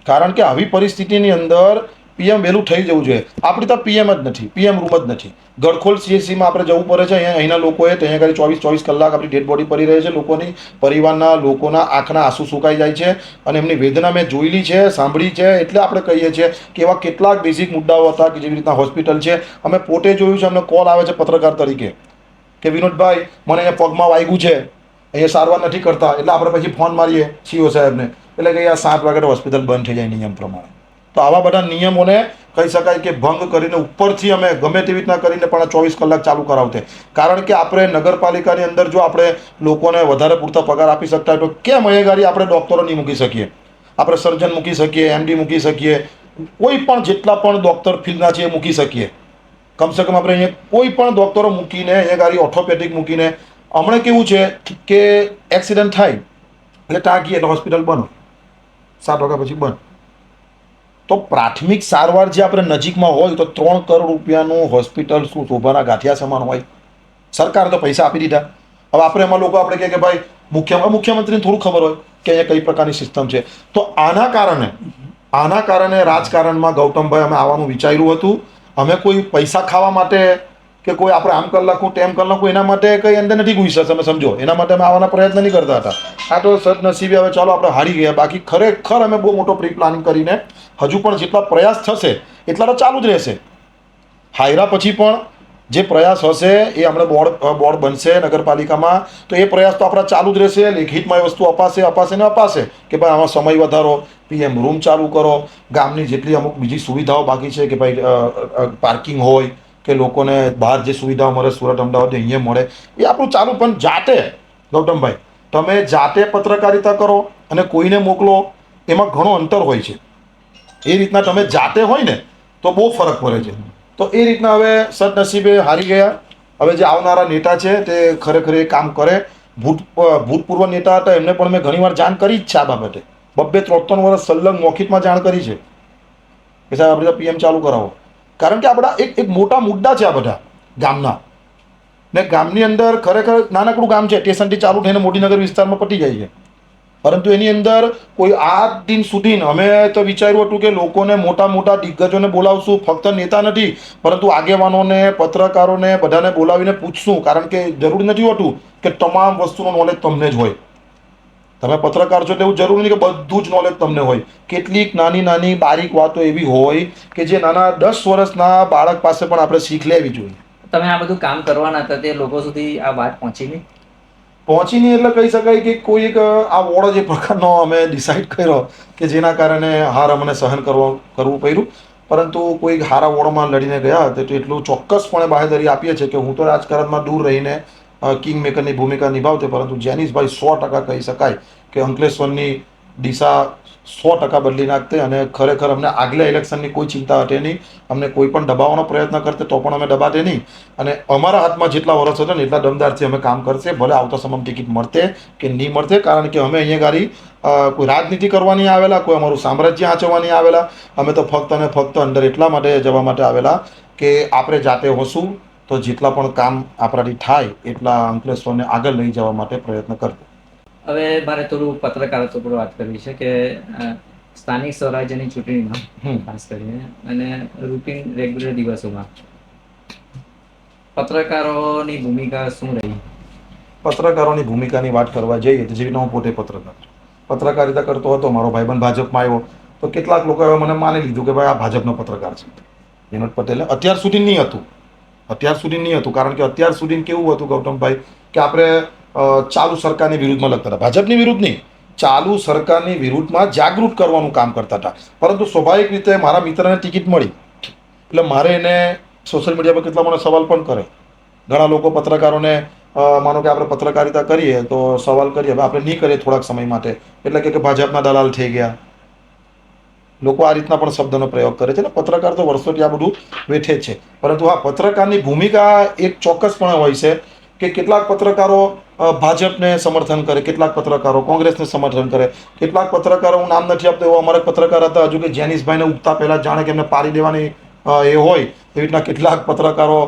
કારણ કે આવી પરિસ્થિતિની અંદર પીએમ વહેલું થઈ જવું જોઈએ. આપણી તો પીએમ જ નથી, પીએમ રૂમ જ નથી. ગડખોલ સીએચસીમાં આપણે જવું પડે છે. અહીંના લોકોએ ત્યાં આગળ 24 કલાક આપણી ડેડ બોડી પડી રહે છે. લોકોની પરિવારના લોકોના આંખના આંસુ સુકાઈ જાય છે અને એમની વેદના મેં જોયેલી છે, સાંભળી છે. એટલે આપણે કહીએ છીએ કે એવા કેટલાક બેઝિક મુદ્દાઓ હતા કે જેવી રીતના હોસ્પિટલ છે. અમે પોતે જોયું છે, અમને કોલ આવે છે પત્રકાર તરીકે કે વિનોદભાઈ મને અહીંયા પગમાં વાગ્યું છે, અહીંયા સારવાર નથી કરતા. એટલે આપણે પછી ફોન મારીએ સીઓ સાહેબને, એટલે કે 7 વાગે હોસ્પિટલ બંધ થઈ જાય નિયમ પ્રમાણે. તો આવા બધા નિયમોને કહી શકાય કે ભંગ કરીને ઉપરથી અમે ગમે તેવી રીતના કરીને પણ 24 કલાક ચાલુ કરાવતે. કારણ કે આપણે નગરપાલિકાની અંદર જો આપણે લોકોને વધારે પૂરતા પગાર આપી શકતા હોય તો કેમ અહીંયા આપણે ડૉક્ટરો નહીં મૂકી શકીએ? આપણે સર્જન મૂકી શકીએ, એમડી મૂકી શકીએ, કોઈ પણ જેટલા પણ ડૉક્ટર ફિલ્ડના છે એ મૂકી શકીએ. કમસે કમ આપણે અહીંયા કોઈ પણ ડૉક્ટરો મૂકીને અહીંયા ઓર્થોપેડિક મૂકીને. હમણાં કેવું છે કે એક્સિડન્ટ થાય એટલે ટાંકી એટલે હોસ્પિટલ બંધ, 7 વાગ્યા પછી બંધ. તો પ્રાથમિક સારવાર જે આપણે નજીકમાં હોય તો 3 કરોડ રૂપિયાનું હોસ્પિટલ શું શોભાના ગાંઠિયા સમાન હોય? સરકારે તો પૈસા આપી દીધા. હવે આપણે એમાં લોકો આપણે કહે કે ભાઈ મુખ્યમંત્રીને થોડું ખબર હોય કે અહીંયા કઈ પ્રકારની સિસ્ટમ છે. તો આના કારણે રાજકારણમાં ગૌતમભાઈ અમે આવવાનું વિચાર્યું હતું. અમે કોઈ પૈસા ખાવા માટે કે કોઈ આપણે આમ કરી નાખું તેમ કરી નાખું એના માટે કંઈ અંદર નથી ઘૂસ્યા. તમે સમજો, એના માટે અમે આવવાના પ્રયત્ન નહીં કરતા હતા. આ તો સદનસીબે હવે ચાલો આપણે હારી ગયા. બાકી ખરેખર અમે બહુ મોટો પ્રી પ્લાનિંગ કરીને હજુ પણ જેટલા પ્રયાસ થશે એટલા તો ચાલુ જ રહેશે. હાયરા પછી પણ જે પ્રયાસ હશે એ હમણાં બોર્ડ બનશે નગરપાલિકામાં, તો એ પ્રયાસ તો આપણા ચાલુ જ રહેશે. લેખિતમાં એ વસ્તુ અપાશે કે ભાઈ આમાં સમય વધારો, પીએમ રૂમ ચાલુ કરો, ગામની જેટલી અમુક બીજી સુવિધાઓ બાકી છે કે ભાઈ પાર્કિંગ હોય કે લોકોને બહાર જે સુવિધાઓ મળે સુરત અમદાવાદ અહીંયા મળે, એ આપણું ચાલુ. પણ જાતે ગૌતમભાઈ તમે જાતે પત્રકારિતા કરો અને કોઈને મોકલો એમાં ઘણો અંતર હોય છે. એ રીતના તમે જાતે હોય ને તો બહુ ફરક પડે છે. તો એ રીતના હવે સદનસીબે હારી ગયા. હવે જે આવનારા નેતા છે તે ખરેખર એ કામ કરે. ભૂતપૂર્વ નેતા હતા એમને પણ મેં ઘણીવાર જાણ કરી જ છે આ બાબતે. 2-3 વર્ષ સંલગ્ન મૌખિકમાં જાણ કરી છે કે સાહેબ આપણે પીએમ ચાલુ કરાવો. કારણ કે આપણા એક મોટા મુદ્દા છે આ બધા ગામના. ને ગામની અંદર ખરેખર નાનકડું ગામ છે, સ્ટેશનથી ચાલુ થઈને મોટીનગર વિસ્તારમાં પટી જાય છે. પરંતુ એની અંદર કોઈ આ દિન સુધી અમે તો વિચાર્યું હતું કે લોકોને મોટા દિગ્ગજોને બોલાવશું, ફક્ત નેતા નથી પરંતુ આગેવાનોને, પત્રકારોને બધાને બોલાવીને પૂછશું. કારણ કે જરૂરી નથી હોતું કે તમામ વસ્તુનું નોલેજ તમને જ હોય. તમે પત્રકાર છો એટલે એવું જરૂરી નહીં કે બધું જ નોલેજ તમને હોય. કેટલીક નાની બારીક વાતો એવી હોય કે જે નાના 10 વર્ષના બાળક પાસે પણ આપણે શીખ લેવી જોઈએ. તમે આ બધું કામ કરવાના હતા તે લોકો સુધી આ વાત પહોંચી નહીં એટલે કહી શકાય કે કોઈ એક આ વોર્ડ જે પ્રકારનો અમે ડિસાઇડ કર્યો કે જેના કારણે હાર અમને સહન કરવું પડ્યું. પરંતુ કોઈ હારા વોર્ડમાં લડીને ગયા હતા તો એટલું ચોક્કસપણે બાહેધરી આપીએ છીએ કે હું તો રાજકારણમાં દૂર રહીને કિંગ મેકરની ભૂમિકા નિભાવતે, પરંતુ જેનીશભાઈ 100% કહી શકાય કે અંકલેશ્વરની દિશા 100% બદલી નાખતે અને ખરેખર અમને આગલા ઇલેક્શનની કોઈ ચિંતા હતી નહીં. અમને કોઈ પણ દબાવવાનો પ્રયત્ન કરતે તો પણ અમે દબાતે નહીં અને અમારા હાથમાં જેટલા વર્ષ હતા ને એટલા દમદારથી અમે કામ કરશે. ભલે આવતા સમયમાં ટિકિટ મળતે કે નહીં મળતે, કારણ કે અમે અહીંયા ગાડી કોઈ રાજનીતિ કરવાની આવેલા, કોઈ અમારું સામ્રાજ્ય આંચવવાની આવેલા. અમે તો ફક્ત અને ફક્ત અંદર એટલા માટે જવા માટે આવેલા કે આપણે જાતે હોશું તો જેટલા પણ કામ આપણાથી થાય એટલા અંકલેશ્વરને આગળ લઈ જવા માટે પ્રયત્ન કરતો. હવે મારે થોડું પત્રકારત્વ પર વાત કરવી છે કે સ્થાનિક સ્વરાજ્યની ચૂંટણીમાં ખાસ કરીને અને રૂટીન રેગ્યુલર દિવસોમાં પત્રકારોની ભૂમિકા શું રહી? પત્રકારોની ભૂમિકાની વાત કરવા જઈએ તો જેવી રીતના હું પોતે પત્રકારિતા કરતો હતો, મારો ભાઈબંધ ભાજપમાં આવ્યો તો કેટલાક લોકોએ મને માની લીધું કે ભાઈ આ ભાજપનો પત્રકાર છે. વિનોદ પટેલે અત્યાર સુધી નહીં હતું, કારણ કે અત્યાર સુધી કેવું હતું ગૌતમભાઈ કે આપણે ચાલુ સરકારની વિરુદ્ધમાં લખતા હતા, ભાજપની વિરુદ્ધ નહીં, ચાલુ સરકારની વિરુદ્ધમાં જાગૃત કરવાનું કામ કરતા હતા. પરંતુ સ્વાભાવિક રીતે મારા મિત્રને ટિકિટ મળી એટલે મારે એને સોશિયલ મીડિયા પર કેટલા મને સવાલ પણ કરે. ઘણા લોકો પત્રકારોને માનો કે આપણે પત્રકારિતા કરીએ તો સવાલ કરીએ, હવે આપણે નહીં કરીએ થોડાક સમય માટે એટલે કે ભાજપના દલાલ થઈ ગયા. લોકો આ રીતના પણ શબ્દનો પ્રયોગ કરે છે ને પત્રકાર તો વર્ષોથી આ બધું વેઠે છે. પરંતુ હા, પત્રકારની ભૂમિકા એક ચોક્કસપણે હોય છે કે કેટલાક પત્રકારો ભાજપને સમર્થન કરે, કેટલાક પત્રકારો કોંગ્રેસને સમર્થન કરે, કેટલાક પત્રકારો, હું નામ નથી આપતો, એવો અમારા પત્રકાર હતા હજુ કે જેનિસભાઈને ઉગતા પહેલાં જાણે કે એમને પાડી દેવાની એ હોય એવી રીતના કેટલાક પત્રકારો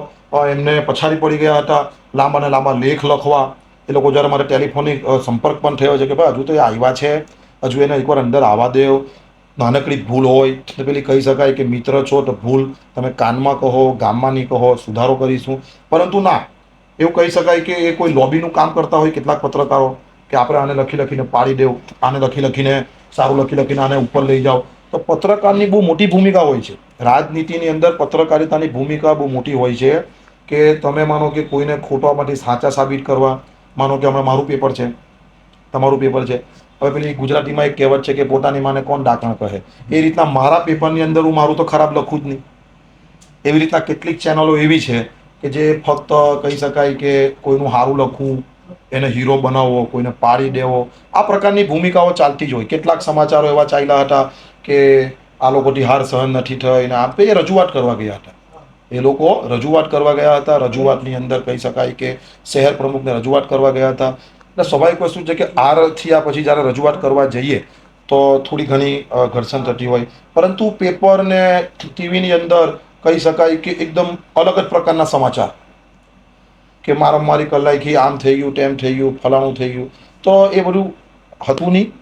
એમને પછાડી પડી ગયા હતા લાંબાને લાંબા લેખ લખવા. એ લોકો જ્યારે મારે ટેલિફોનિક સંપર્ક પણ થયો છે કે ભાઈ હજુ તો એ આવ્યા છે, હજુ એને એકવાર અંદર આવવા દેવ. નાનકડી ભૂલ હોય તો પેલી કહી શકાય કે મિત્ર છો તો ભૂલ તમે કાનમાં કહો, ગામમાં નહીં કહો, સુધારો કરીશું. પરંતુ ના, એવું કહી શકાય કે એ કોઈ લોબીનું કામ કરતા હોય કેટલાક પત્રકારો કે આપણે આને લખી લખીને પાડી દેવું, આને લખી લખીને સારું લખી લખીને આને ઉપર લઈ જાઓ. તો પત્રકારની બહુ મોટી ભૂમિકા હોય છે. રાજનીતિની અંદર પત્રકારિતાની ભૂમિકા બહુ મોટી હોય છે કે તમે માનો કે કોઈને ખોટામાંથી સાચા સાબિત કરવા. માનો કે હમણાં મારું પેપર છે, તમારું પેપર છે, હવે પેલી ગુજરાતીમાં એક કહેવત છે કે પોતાની માને કોણ ડાકણ કહે, એ રીતના મારા પેપરની અંદર હું મારું તો ખરાબ લખું જ નહીં. એવી રીતના કેટલીક ચેનલો એવી છે કે જે ફક્ત કહી શકાય કે કોઈનું સારું લખવું, એને હીરો બનાવવો, કોઈને પાડી દેવો, આ પ્રકારની ભૂમિકાઓ ચાલતી જ હોય. કેટલાક સમાચારો એવા ચાલ્યા હતા કે આ લોકોથી હાર સહન નથી થઈ ને આપે એ રજૂઆત કરવા ગયા હતા. એ લોકો રજૂઆત કરવા ગયા હતા. રજૂઆતની અંદર કહી શકાય કે શહેર પ્રમુખને રજૂઆત કરવા ગયા હતા. એટલે સ્વાભાવિક વસ્તુ છે કે આ થયા પછી જ્યારે રજૂઆત કરવા જઈએ તો થોડી ઘણી ઘર્ષણ થતી હોય. પરંતુ પેપર ને ટીવીની અંદર કહી શકાય કે એકદમ અલગ જ પ્રકારના સમાચાર કે મારામારી કલાઈથી આમ થઈ ગયું, તેમ થઈ ગયું, ફલાણું થઈ ગયું, તો એ બધું હતું નહીં.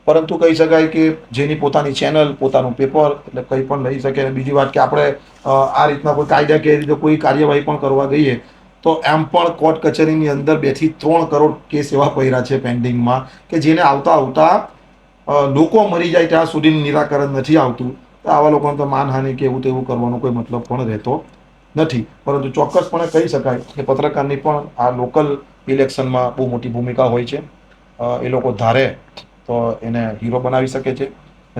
પરંતુ કહી શકાય કે જેની પોતાની ચેનલ, પોતાનું પેપર, એટલે કંઈ પણ લઈ શકે. અને બીજી વાત કે આપણે આ રીતના કોઈ કાયદાકીય રીતે કોઈ કાર્યવાહી પણ કરવા ગઈએ તો એમ પણ કોર્ટ કચેરીની અંદર 2 થી 3 કરોડ કેસ એવા પડ્યા છે પેન્ડિંગમાં કે જેને આવતા લોકો મરી જાય ત્યાં સુધી નિરાકરણ નથી આવતું. તો આવા લોકોને તો માનહાનિ કે એવું તેવું કરવાનો કોઈ મતલબ પણ રહેતો નથી. પરંતુ ચોક્કસપણે કહી શકાય કે પત્રકારની પણ આ લોકલ ઇલેક્શનમાં બહુ મોટી ભૂમિકા હોય છે. એ લોકો ધારે તો એને હીરો બનાવી શકે છે,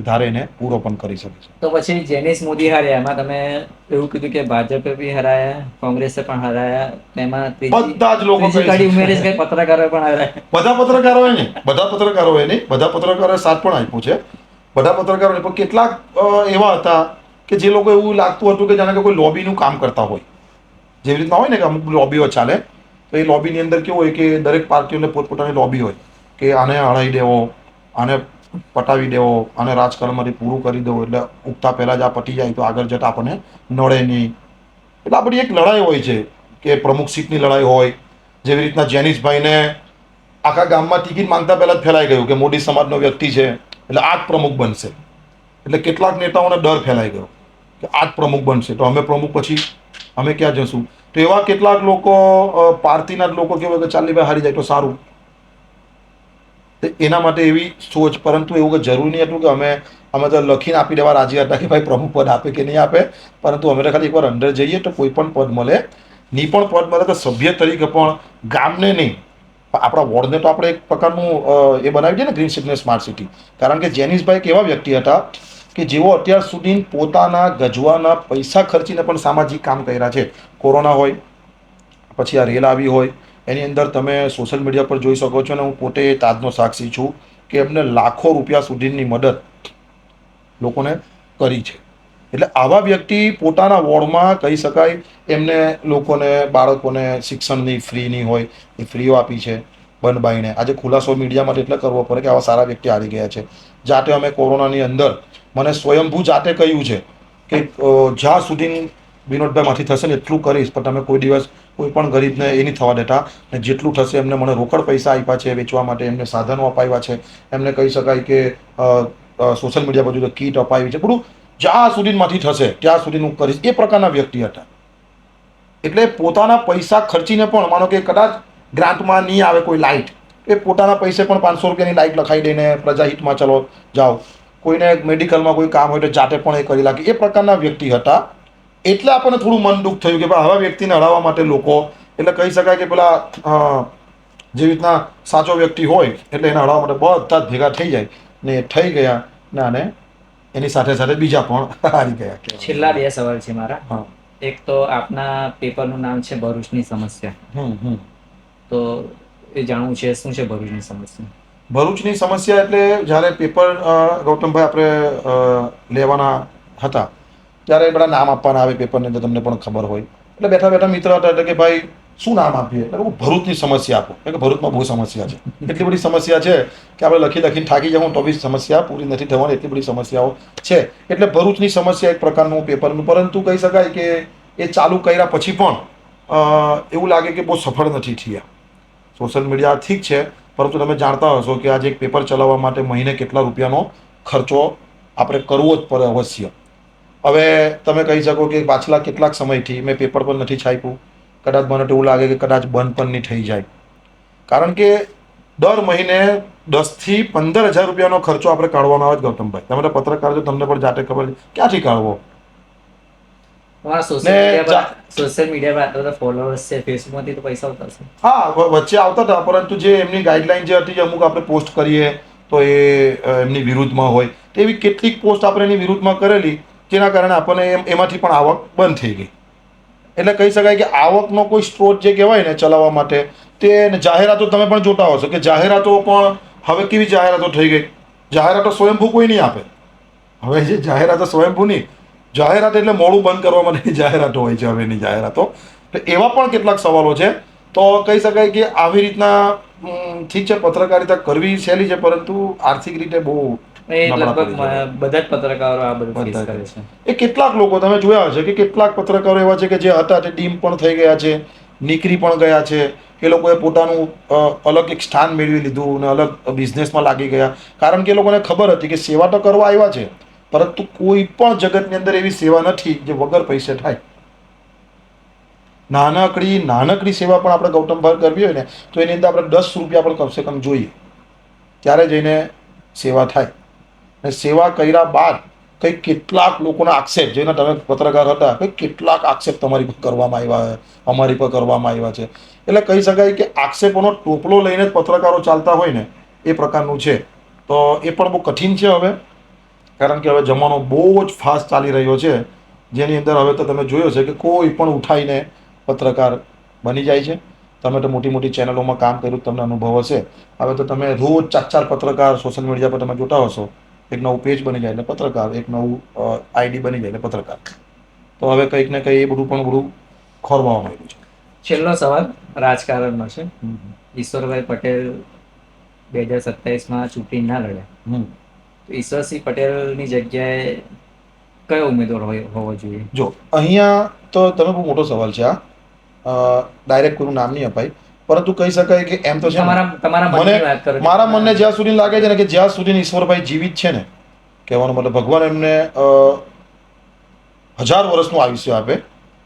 ધારે એને પૂરો પણ કરી શકે છે. તો પછી જેનિસ મોદી હાર્યા, એમાં તમે એવું કીધું કે ભાજપે બી હરાયા, કોંગ્રેસે પણ હરાયા, તેમાં બધા જ લોકો ઉમેરીશ કે પત્રકારો પણ હરાયા. બધા પત્રકારોએ નહીં, બધા પત્રકારોએ સાથ પણ આપ્યું છે. બધા પત્રકારોને પણ કેટલાક એવા હતા કે જે લોકો એવું લાગતું હતું કે જાણે કે કોઈ લોબીનું કામ કરતા હોય. જેવી રીતના હોય ને કે અમુક લોબીઓ ચાલે તો એ લોબીની અંદર કેવું હોય કે દરેક પાર્ટીઓને પોતપોતાની લોબી હોય કે આને હણાવી દેવો, આને પટાવી દેવો, આને રાજકારણમાંથી પૂરું કરી દેવો એટલે ઉગતા પહેલાં જ આ પટી જાય તો આગળ જતાં આપણને નડે નહીં. એટલે આ બધી એક લડાઈ હોય છે કે પ્રમુખ સીટની લડાઈ હોય. જેવી રીતના જેનિસભાઈને આખા ગામમાં ટિકિટ માંગતા પહેલાં જ ફેલાઈ ગયું કે મોદી સમાજનો વ્યક્તિ છે એટલે આ જ પ્રમુખ બનશે. એટલે કેટલાક નેતાઓને ડર ફેલાઈ ગયો કે આ જ પ્રમુખ બનશે તો અમે પ્રમુખ પછી અમે ક્યાં જશું. તો એવા કેટલાક લોકો પાર્ટીના જ લોકો કેવું કે ચાલી ભાઈ હારી જાય તો સારું, એના માટે એવી સોચ. પરંતુ એવું કે જરૂરી નહીં હતું કે અમે તો લખીને આપી દેવા રાજી હતા કે ભાઈ પ્રમુખ પદ આપે કે નહીં આપે. પરંતુ અમે તો ખાલી એકવાર અંદર જઈએ તો કોઈ પણ પદ મળે, નહીં પણ પદ મળે તો સભ્ય તરીકે પણ ગામને નહીં, આપણા વોર્ડને તો આપણે એક પ્રકારનું એ બનાવી દઈએ ને ગ્રીન સિટી, સ્માર્ટ સિટી. કારણ કે જેનિસભાઈ એક એવા વ્યક્તિ હતા કે જેઓ અત્યાર સુધી પોતાના ગજવાના પૈસા ખર્ચીને પણ સામાજિક કામ કર્યા છે. કોરોના હોય, પછી આ રેલ આવી હોય, એની અંદર તમે સોશિયલ મીડિયા પર જોઈ શકો છો ને હું પોતે તાજનો સાક્ષી છું કે એમને લાખો રૂપિયા સુધીની મદદ લોકોને કરી છે. એટલે આવા વ્યક્તિ પોતાના વોર્ડમાં કહી શકાય એમને લોકોને બાળકોને શિક્ષણની ફ્રીની હોય એ ફ્રીઓ આપી છે બંધ બાઈને. આજે ખુલાસો મીડિયા માટે એટલે કરવો પડે કે આવા સારા વ્યક્તિ આવી ગયા છે. જાતે અમે કોરોનાની અંદર મને સ્વયંભૂ જાતે કહ્યું છે કે જ્યાં સુધી વિનોદભાઈમાંથી થશે ને એટલું કરીશ, પણ તમે કોઈ દિવસ કોઈ પણ ગરીબને એ નહીં થવા દેતા, ને જેટલું થશે એમને મને રોકડ પૈસા આપ્યા છે વેચવા માટે, એમને સાધનો અપાવ્યા છે, એમને કહી શકાય કે સોશિયલ મીડિયા બાજુ તો કીટ અપાવી છે, બધું જ્યાં સુધીમાંથી થશે ત્યાં સુધી હું કરીશ, એ પ્રકારના વ્યક્તિ હતા. એટલે પોતાના પૈસા ખર્ચીને પણ માનો કે કદાચ ગ્રાન્ટમાં નહીં આવે કોઈ લાઇટ, એ પોતાના પૈસે પણ 500 રૂપિયાની લાઇટ લખાઈ દઈને પ્રજાહિતમાં ચલો જાઓ, કોઈને મેડિકલમાં કોઈ કામ હોય તો જાતે પણ એ કરી લાગે, એ પ્રકારના વ્યક્તિ હતા. એટલે આપણને થોડું મન દુઃખ થયું કે ભાઈ આવા વ્યક્તિને હરાવવા માટે લોકો, એટલે કહી શકાય કે પેલા જેવી રીતના સાચો વ્યક્તિ હોય એટલે એને હરાવવા માટે બધા જ ભેગા થઈ જાય ને થઈ ગયા ને, અને એની સાથે સાથે બીજા પણ હારી ગયા. છેલ્લા 2 સવાલ છે મારા. હા. એક તો આપના પેપરનું નામ છે ભરૂચની સમસ્યા, તો એ જાણવું છે શું છે ભરૂચની સમસ્યા? ભરૂચની સમસ્યા એટલે જ્યારે પેપર ગૌતમભાઈ આપણે લેવાના હતા ત્યારે બધા નામ આપવાના આવે પેપરની અંદર, તમને પણ ખબર હોય. એટલે બેઠા બેઠા મિત્ર હતા એટલે કે ભાઈ શું નામ આપીએ, એટલે ભરૂચની સમસ્યા આપો, કે ભરૂચમાં બહુ સમસ્યા છે, એટલી બધી સમસ્યા છે કે આપણે લખી લખીને થાકી જવું તો બી સમસ્યા પૂરી નથી થવાની, એટલી બધી સમસ્યાઓ છે. એટલે ભરૂચની સમસ્યા એક પ્રકારનું પેપરનું, પરંતુ કહી શકાય કે એ ચાલુ કર્યા પછી પણ એવું લાગે કે બહુ સફળ નથી થયા. સોશિયલ મીડિયા ઠીક છે, પરંતુ તમે જાણતા હશો કે આજે એક પેપર ચલાવવા માટે મહિને કેટલા રૂપિયાનો ખર્ચો આપણે કરવો જ પડે અવશ્ય. હવે તમે કહી શકો કે પાછલા કેટલાક સમયથી મેં પેપર પણ નથી છાપ્યું, કદાચ મને તો એવું લાગે કે કદાચ બંધ પણ નહીં થઈ જાય, કારણ કે દર મહિને 10,000 થી 15,000 રૂપિયાનો ખર્ચો આપણે કાઢવાનો આવે જ ગૌતમભાઈ. તમે તો પત્રકાર છો, તમને પણ જાતે ખબર છે ક્યાંથી કાઢવો. સોશિયલ મીડિયા પર ફોલોઅર્સ છે, ફેસબુકમાંથી તો પૈસા આવતા હશે. હા, વચ્ચે આવતા હતા, પરંતુ જે એમની ગાઈડલાઈન જે હતી, અમુક આપણે પોસ્ટ કરીએ તો એ એમની વિરુદ્ધમાં હોય, તેવી કેટલીક પોસ્ટ આપણે એની વિરુદ્ધમાં કરેલી, જેના કારણે આપણને એમાંથી પણ આવક બંધ થઈ ગઈ. એટલે કહી શકાય કે આવકનો કોઈ સ્ત્રોત જે કહેવાય ને ચલાવવા માટે, તે જાહેરાતો તમે પણ જોતા હશો કે જાહેરાતો પણ હવે કેવી જાહેરાતો થઈ ગઈ, જાહેરાતો સ્વયંભૂ કોઈ નહીં આપે. હવે જે જાહેરાતો સ્વયંભૂ નહીં, જાહેરાત એટલે મોડું બંધ કરવા માટેની જાહેરાતો હોય છે હવેની જાહેરાતો. તો એવા પણ કેટલાક સવાલો છે. તો કહી શકાય કે આવી રીતના ઠીક છે, પત્રકારિતા કરવી સહેલી છે, પરંતુ આર્થિક રીતે બહુ લગભગ બધા જ પત્રકારો આ બધું ફેસ કરે છે. એ કેટલાક લોકો તમે જોયા હશે કે કેટલાક પત્રકારો એવા છે કે જે હતા તે ડીમ પણ થઈ ગયા છે, નીકળી પણ ગયા છે, એ લોકોએ પોતાનું અલગ એક સ્થાન મેળવી લીધું અને અલગ બિઝનેસમાં લાગી ગયા, કારણ કે એ લોકોને ખબર હતી કે સેવા તો કરવા આવ્યા છે, પરંતુ કોઈ પણ જગતની અંદર એવી સેવા નથી જે વગર પૈસે થાય. નાનકડી સેવા પણ આપણે ગૌતમભાઈ કરવી હોય ને તો એની અંદર આપણે 10 રૂપિયા પણ કમસે કમ જોઈએ, ત્યારે જઈને સેવા થાય. અને સેવા કર્યા બાદ કંઈક કેટલાક લોકોના આક્ષેપ, જેના તમે પત્રકાર હતા, કંઈક કેટલાક આક્ષેપ તમારી પર કરવામાં આવ્યા, અમારી પર કરવામાં આવ્યા છે. એટલે કહી શકાય કે આક્ષેપોનો ટોપલો લઈને જ પત્રકારો ચાલતા હોય ને એ પ્રકારનું છે. તો એ પણ બહુ કઠિન છે હવે, કારણ કે હવે જમાનો બહુ જ ફાસ્ટ ચાલી રહ્યો છે, જેની અંદર હવે તો તમે જોયો છે કે કોઈ પણ ઉઠાઈને પત્રકાર બની જાય છે. તમે તો મોટી મોટી ચેનલોમાં કામ કર્યું, તમને અનુભવ હશે. હવે તો તમે રોજ 4 પત્રકાર સોશિયલ મીડિયા પર તમે જોતા હશો, એક નવું પેજ બની જાય એટલે પત્રકાર, એક નવું આઈડી બની જાય એટલે પત્રકાર. તો હવે કંઈક ને કંઈ એ બધું ખોરવામાં આવ્યું છે. છેલ્લો સવાલ રાજકારણનો છે. ઈશ્વરભાઈ પટેલ 2027માં ચૂંટણી ના લડ્યા, તો ઈશ્વરસિંહ પટેલની જગ્યાએ કયો ઉમેદવાર હોવો જોઈએ? જો અહીંયા તો તમે બહુ મોટો સવાલ છે. ડાયરેક્ટ કોઈનું નામ નહીં અપાય, પરંતુ કહી શકાય કે એમ તો છે, મારા મનને જ્યાં સુધી લાગે છે ને કે જ્યાં સુધી ઈશ્વરભાઈ જીવિત છે ને, કહેવાનો મતલબ ભગવાન એમને 1000 વર્ષનું આયુષ્ય આપે,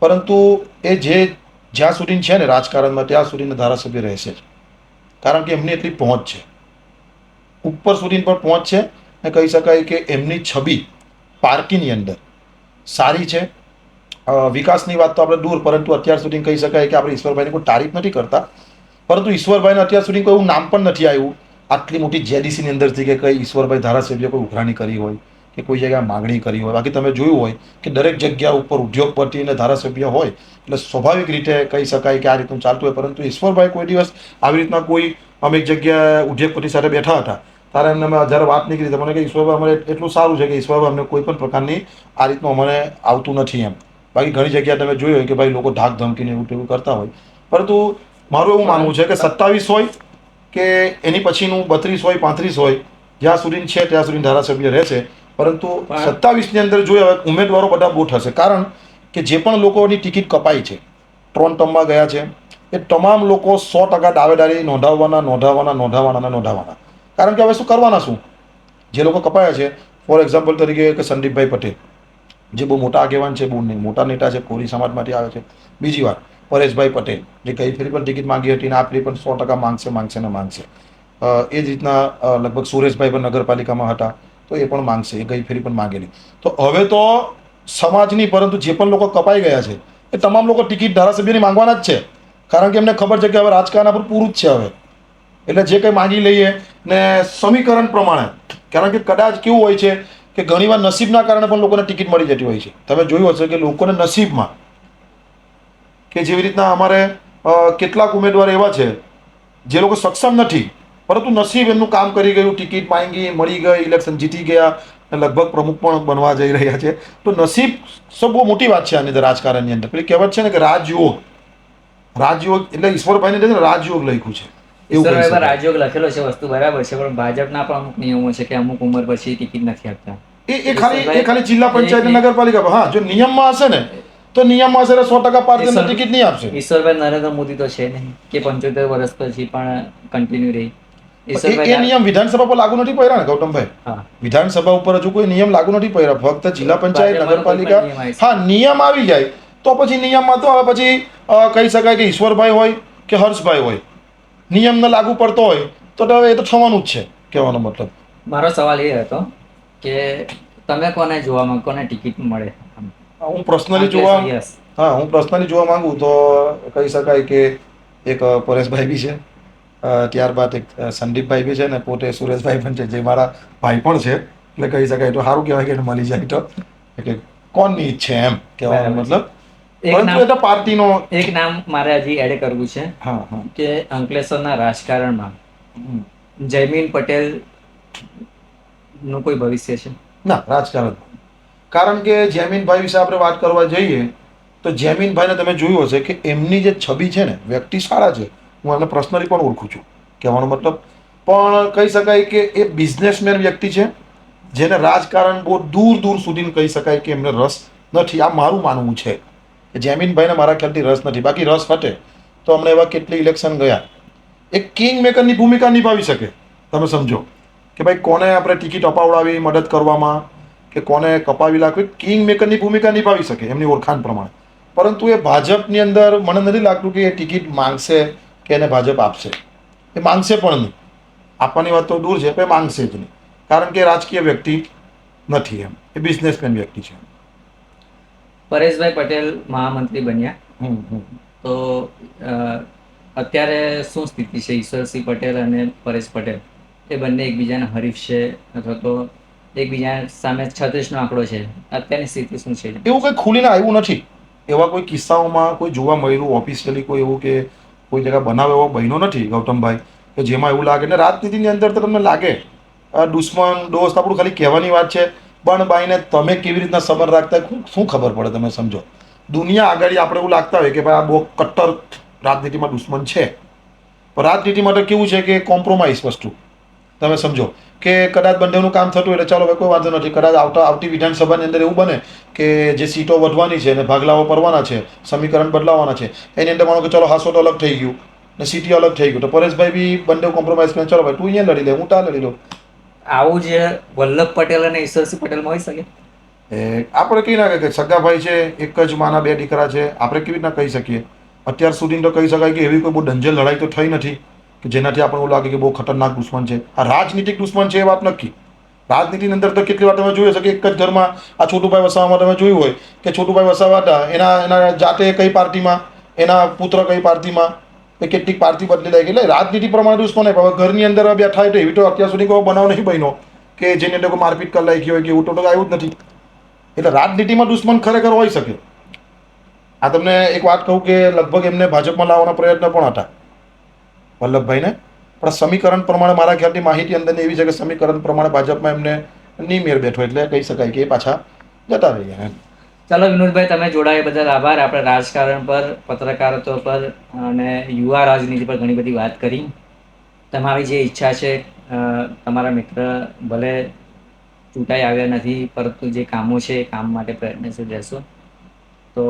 પરંતુ એ જ્યાં સુધી છે ને રાજકારણમાં ત્યાં સુધીના ધારાસભ્ય રહેશે જ, કારણ કે એમની એટલી પહોંચ છે, ઉપર સુધી પણ પહોંચ છે. ને કહી શકાય કે એમની છબી પાર્ટીની અંદર સારી છે. વિકાસની વાત તો આપણે દૂર, પરંતુ અત્યાર સુધી કહી શકાય કે આપણે ઈશ્વરભાઈની કોઈ તારીફ નથી કરતા, પરંતુ ઈશ્વરભાઈને અત્યાર સુધી કોઈ એવું નામ પણ નથી આવ્યું આટલી મોટી જેડીસીની અંદરથી કે કઈ ઈશ્વરભાઈ ધારાસભ્ય કોઈ ઉઘરાણી કરી હોય કે કોઈ જગ્યાએ માગણી કરી હોય. બાકી તમે જોયું હોય કે દરેક જગ્યા ઉપર ઉદ્યોગપતિ અને ધારાસભ્ય હોય એટલે સ્વાભાવિક રીતે કહી શકાય કે આ રીતનું ચાલતું હોય, પરંતુ ઈશ્વરભાઈ કોઈ દિવસ આવી રીતના કોઈ અમે એક જગ્યાએ ઉદ્યોગપતિ સાથે બેઠા હતા તારે એમને અમે જ્યારે વાત નીકળી તો મને કે ઈશ્વરભાઈ અમારે એટલું સારું છે કે ઈશ્વરભાઈ અમને કોઈ પણ પ્રકારની આ રીતનું અમને આવતું નથી એમ. બાકી ઘણી જગ્યાએ તમે જોયું હોય કે ભાઈ લોકો ધાક ધમકીને એવું તેવું કરતા હોય, પરંતુ મારું એવું માનવું છે કે 27 હોય કે એની પછીનું 32 હોય 35 હોય, જ્યાં સુધી છે ત્યાં સુધી ધારાસભ્ય રહેશે. પરંતુ 27ની અંદર જોઈએ હવે ઉમેદવારો બધા બહુ થશે, કારણ કે જે પણ લોકોની ટિકિટ કપાઈ છે, 3 ટર્મમાં ગયા છે, એ તમામ લોકો 100% દાવેદારી નોંધાવવાના. કારણ કે હવે શું કરવાના શું? જે લોકો કપાયા છે, ફોર એક્ઝામ્પલ તરીકે કે સંદીપભાઈ પટેલ, જે બહુ મોટા આગેવાન છે, બહુ મોટા નેતા છે, કોળી સમાજમાંથી આવે છે. બીજી વાર પરેશભાઈ પટેલ, જે કઈ ફેરી પણ ટિકિટ માંગી હતી અને આ ફેરી પણ 100% માંગશે. એ જ રીતના લગભગ સુરેશભાઈ પણ નગરપાલિકામાં હતા, તો એ પણ માંગશે, એ ગઈ ફેરી પણ માંગેલી. તો હવે તો સમાજની, પરંતુ જે પણ લોકો કપાઈ ગયા છે એ તમામ લોકો ટિકિટ ધારાસભ્યની માંગવાના જ છે, કારણ કે એમને ખબર છે કે હવે રાજકારણ આપણું પૂરું જ છે હવે. એટલે જે કંઈ માંગી લઈએ ને સમીકરણ પ્રમાણે, કારણ કે કદાચ કેવું હોય છે કે ઘણીવાર નસીબના કારણે પણ લોકોને ટિકિટ મળી જતી હોય છે. તમે જોયું હશે કે લોકોને નસીબમાં, કે જેવી રીતના અમારે કેટલાક ઉમેદવાર એવા છે જે લોકો સક્ષમ નથી, પરંતુ નસીબ એમનું કામ કરી ગયું, ટિકિટ માંગી, મળી ગઈ, ઇલેક્શન જીતી ગયા અને લગભગ પ્રમુખ પણ બનવા જઈ રહ્યા છે. તો નસીબ બહુ મોટી વાત છે આની અંદર, રાજકારણની અંદર. પેલી કહેવત છે ને કે રાજયોગ એટલે ઈશ્વરભાઈને છે ને રાજયોગ લખ્યું છે. ઈશ્વરભાઈ રાજયોગ લખેલો છે, વસ્તુ બરાબર છે, પણ ભાજપના પણ અમુક નિયમો છે કે અમુક ઉંમર પછી ટિકિટ નથી આપતા. એ ખાલી જિલ્લા પંચાયત નગરપાલિકા. હા, જો નિયમમાં હશે ને તો નિયમમાં હશે 100% પાર્ટીને ટિકિટ નહીં આપશે. ઈશ્વરભાઈ નરેન્દ્ર મોદી તો છે નહીં કે 75 વર્ષ પછી પણ કન્ટિન્યુ રહી. એ નિયમ વિધાનસભા પર લાગુ નથી પડ્યા ને ગૌતમભાઈ? વિધાનસભા ઉપર હજુ કોઈ નિયમ લાગુ નથી પડ્યા, ફક્ત જિલ્લા પંચાયત નગરપાલિકા. હા, નિયમ આવી જાય તો પછી નિયમમાં તો હવે પછી કહી શકાય કે ઈશ્વરભાઈ હોય કે હર્ષભાઈ હોય, નિયમને લાગુ પડતો હોય તો હવે એ તો થવાનું જ છે, કહેવાનો મતલબ. મારો સવાલ એ હતો કે તમે કોને જોવા માંગો, કોને ટિકિટ મળે? હું પર્સનલી જોવા માંગુ તો કહી શકાય કે એક પરેશભાઈ બી છે, ત્યારબાદ એક સંદીપભાઈ બી છે, ને પોતે સુરેશભાઈ પણ છે, જે મારા ભાઈ પણ છે. એટલે કહી શકાય તો સારું કહેવાય કે મળી જાય તો, એટલે કોની ઈચ્છે એમ કહેવાનો મતલબ. પરંતુ એ તો પાર્ટીનો એક નામ મારે હજી એડ કરવું છે. કે અંકલેશ્વરના રાજકારણમાં જયમીન પટેલ નું કોઈ ભવિષ્ય છે? ના, રાજકારણ. કારણ કે જયમીનભાઈ વિશે આપણે વાત કરવા જઈએ તો જયમીનભાઈને તમે જોયું હશે કે એમની જે છબી છે ને, વ્યક્તિ સારા છે, હું એમને પર્સનલી પણ ઓળખું છું, કહેવાનો મતલબ. પણ કહી શકાય કે એ બિઝનેસમેન વ્યક્તિ છે, જેને રાજકારણ બહુ દૂર દૂર સુધી કહી શકાય કે એમને રસ નથી. આ મારું માનવું છે કે જયમીનભાઈને મારા ખ્યાલથી રસ નથી. બાકી રસ હટે તો અમને એવા કેટલી ઇલેક્શન ગયા, એક કિંગ મેકરની ભૂમિકા નિભાવી શકે. તમે સમજો કે ભાઈ કોને આપણે ટિકિટ અપાવડાવી મદદ કરવામાં, કે કોને કપાવી લાગવી, કિંગ મેકરની ભૂમિકા નિભાવી શકે એમની ઓળખાણ પ્રમાણે. પરંતુ એ ભાજપની અંદર મને નથી લાગતું કે એ ટિકિટ માંગશે કે એને ભાજપ આપશે. એ માંગશે પણ નહીં, આપવાની વાત તો દૂર છે, પણ એ માંગશે જ નહીં, કારણ કે એ રાજકીય વ્યક્તિ નથી એમ, એ બિઝનેસમેન વ્યક્તિ છે. પરેશભાઈ પટેલ મહામંત્રી બન્યા, તો અત્યારે શું સ્થિતિ છે? ઈશ્વરસિંહ પટેલ અને પરેશ પટેલ એ બંને એકબીજાના હરીફ છે, અથવા તો એકબીજા સામે 36નો આંકડો છે. અત્યારની સ્થિતિ શું છે? એવું કંઈ ખુલીને આવ્યું નથી. એવા કોઈ કિસ્સાઓમાં કોઈ જોવા મળેલું ઓફિશિયલી કોઈ એવું કે કોઈ જગ્યા બનાવ એવો બન્યો નથી ગૌતમભાઈ, કે જેમાં એવું લાગે. એટલે રાજનીતિની અંદર તો તમને લાગે દુશ્મન દોસ્ત આપણું ખાલી કહેવાની વાત છે, પણ બાઈને તમે કેવી રીતના સંબંધ રાખતા શું ખબર પડે? તમે સમજો, દુનિયા આગળ આપણે એવું લાગતા હોય કે ભાઈ આ બહુ કટ્ટર રાજનીતિમાં દુશ્મન છે, પણ રાજનીતિ માટે કેવું છે કે કોમ્પ્રોમાઇઝ વસ્તુ. તમે સમજો કે કદાચ બંનેનું કામ થતું હોય એટલે ચાલો ભાઈ કોઈ વાંધો નથી, કદાચ આવતી વિધાનસભાની અંદર એવું બને કે જે સીટો વધવાની છે અને ભાગલાઓ પડવાના છે, સમીકરણ બદલાવાના છે, એની અંદર માનો કે ચાલો હાસો તો અલગ થઈ ગયું ને સીટી અલગ થઈ ગયું, તો પરેશભાઈ બી બંને કોમ્પ્રોમાઇઝ કરીને ચાલો ભાઈ તું અહીંયા લડી લે, હું ત્યાં લડી લઉં. આવું જે વલ્લભ પટેલ અને ઈશ્વરસિંહ પટેલમાં હોઈ શકે? આપણે કહી નાખે કે સગાભાઈ છે, એક જ માના બે દીકરા છે, આપણે કેવી રીતના કહી શકીએ? અત્યાર સુધી તો કહી શકાય કે એવી કોઈ બહુ ડંજર લડાઈ તો થઈ નથી કે જેનાથી આપણને એવું લાગે કે બહુ ખતરનાક દુશ્મન છે. આ રાજનીતિક દુશ્મન છે એ વાત નક્કી. રાજનીતિની અંદર તો કેટલી વાર તમે જોયું હશે કે એક જ ઘરમાં આ છોટુભાઈ વસાવામાં તમે જોયું હોય કે છોટુભાઈ વસાવા હતા, એના જાતે કઈ પાર્ટીમાં, એના પુત્ર કઈ પાર્ટીમાં, એ કેટલીક પાર્ટી બદલી લાગી. એટલે રાજનીતિ પ્રમાણે દુશ્મન હવે ઘરની અંદર બેઠા હોય તો એવી તો અત્યાર સુધી કોઈ બનાવ નહીં બન્યો કે જેની અંદર કોઈ મારપીટ કરી નાખી હોય કે એવું તો આવ્યું જ નથી. એટલે રાજનીતિમાં દુશ્મન ખરેખર હોઈ શકે. આ તમને એક વાત કહું કે લગભગ એમને ભાજપમાં લાવવાના પ્રયત્ન પણ હતા વલ્લભભાઈને, પણ સમીકરણ પ્રમાણે મારા ખ્યાલથી માહિતી અંદરની એવી છે કે સમીકરણ પ્રમાણે ભાજપમાં એમને નહીં મેળ બેઠો, એટલે કહી શકાય કે એ પાછા જતા રહ્યા એમ. ચાલો વિનોદભાઈ, તમે જોડાયા બદલ આભાર. આપણે રાજકારણ પર, પત્રકારત્વ પર અને યુવા રાજનીતિ પર ઘણી બધી વાત કરી. તમારી જે ઈચ્છા છે, તમારા મિત્ર ભલે ચૂંટાઈ આવ્યા નથી, પરંતુ જે કામો છે એ કામ માટે પ્રયત્નશીલ રહેશો. તો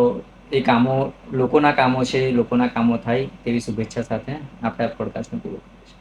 એ કામો લોકોના કામો છે, લોકોના કામો થાય તેવી શુભેચ્છા સાથે આપણે આ પોડકાસ્ટને પૂરું કરીશું.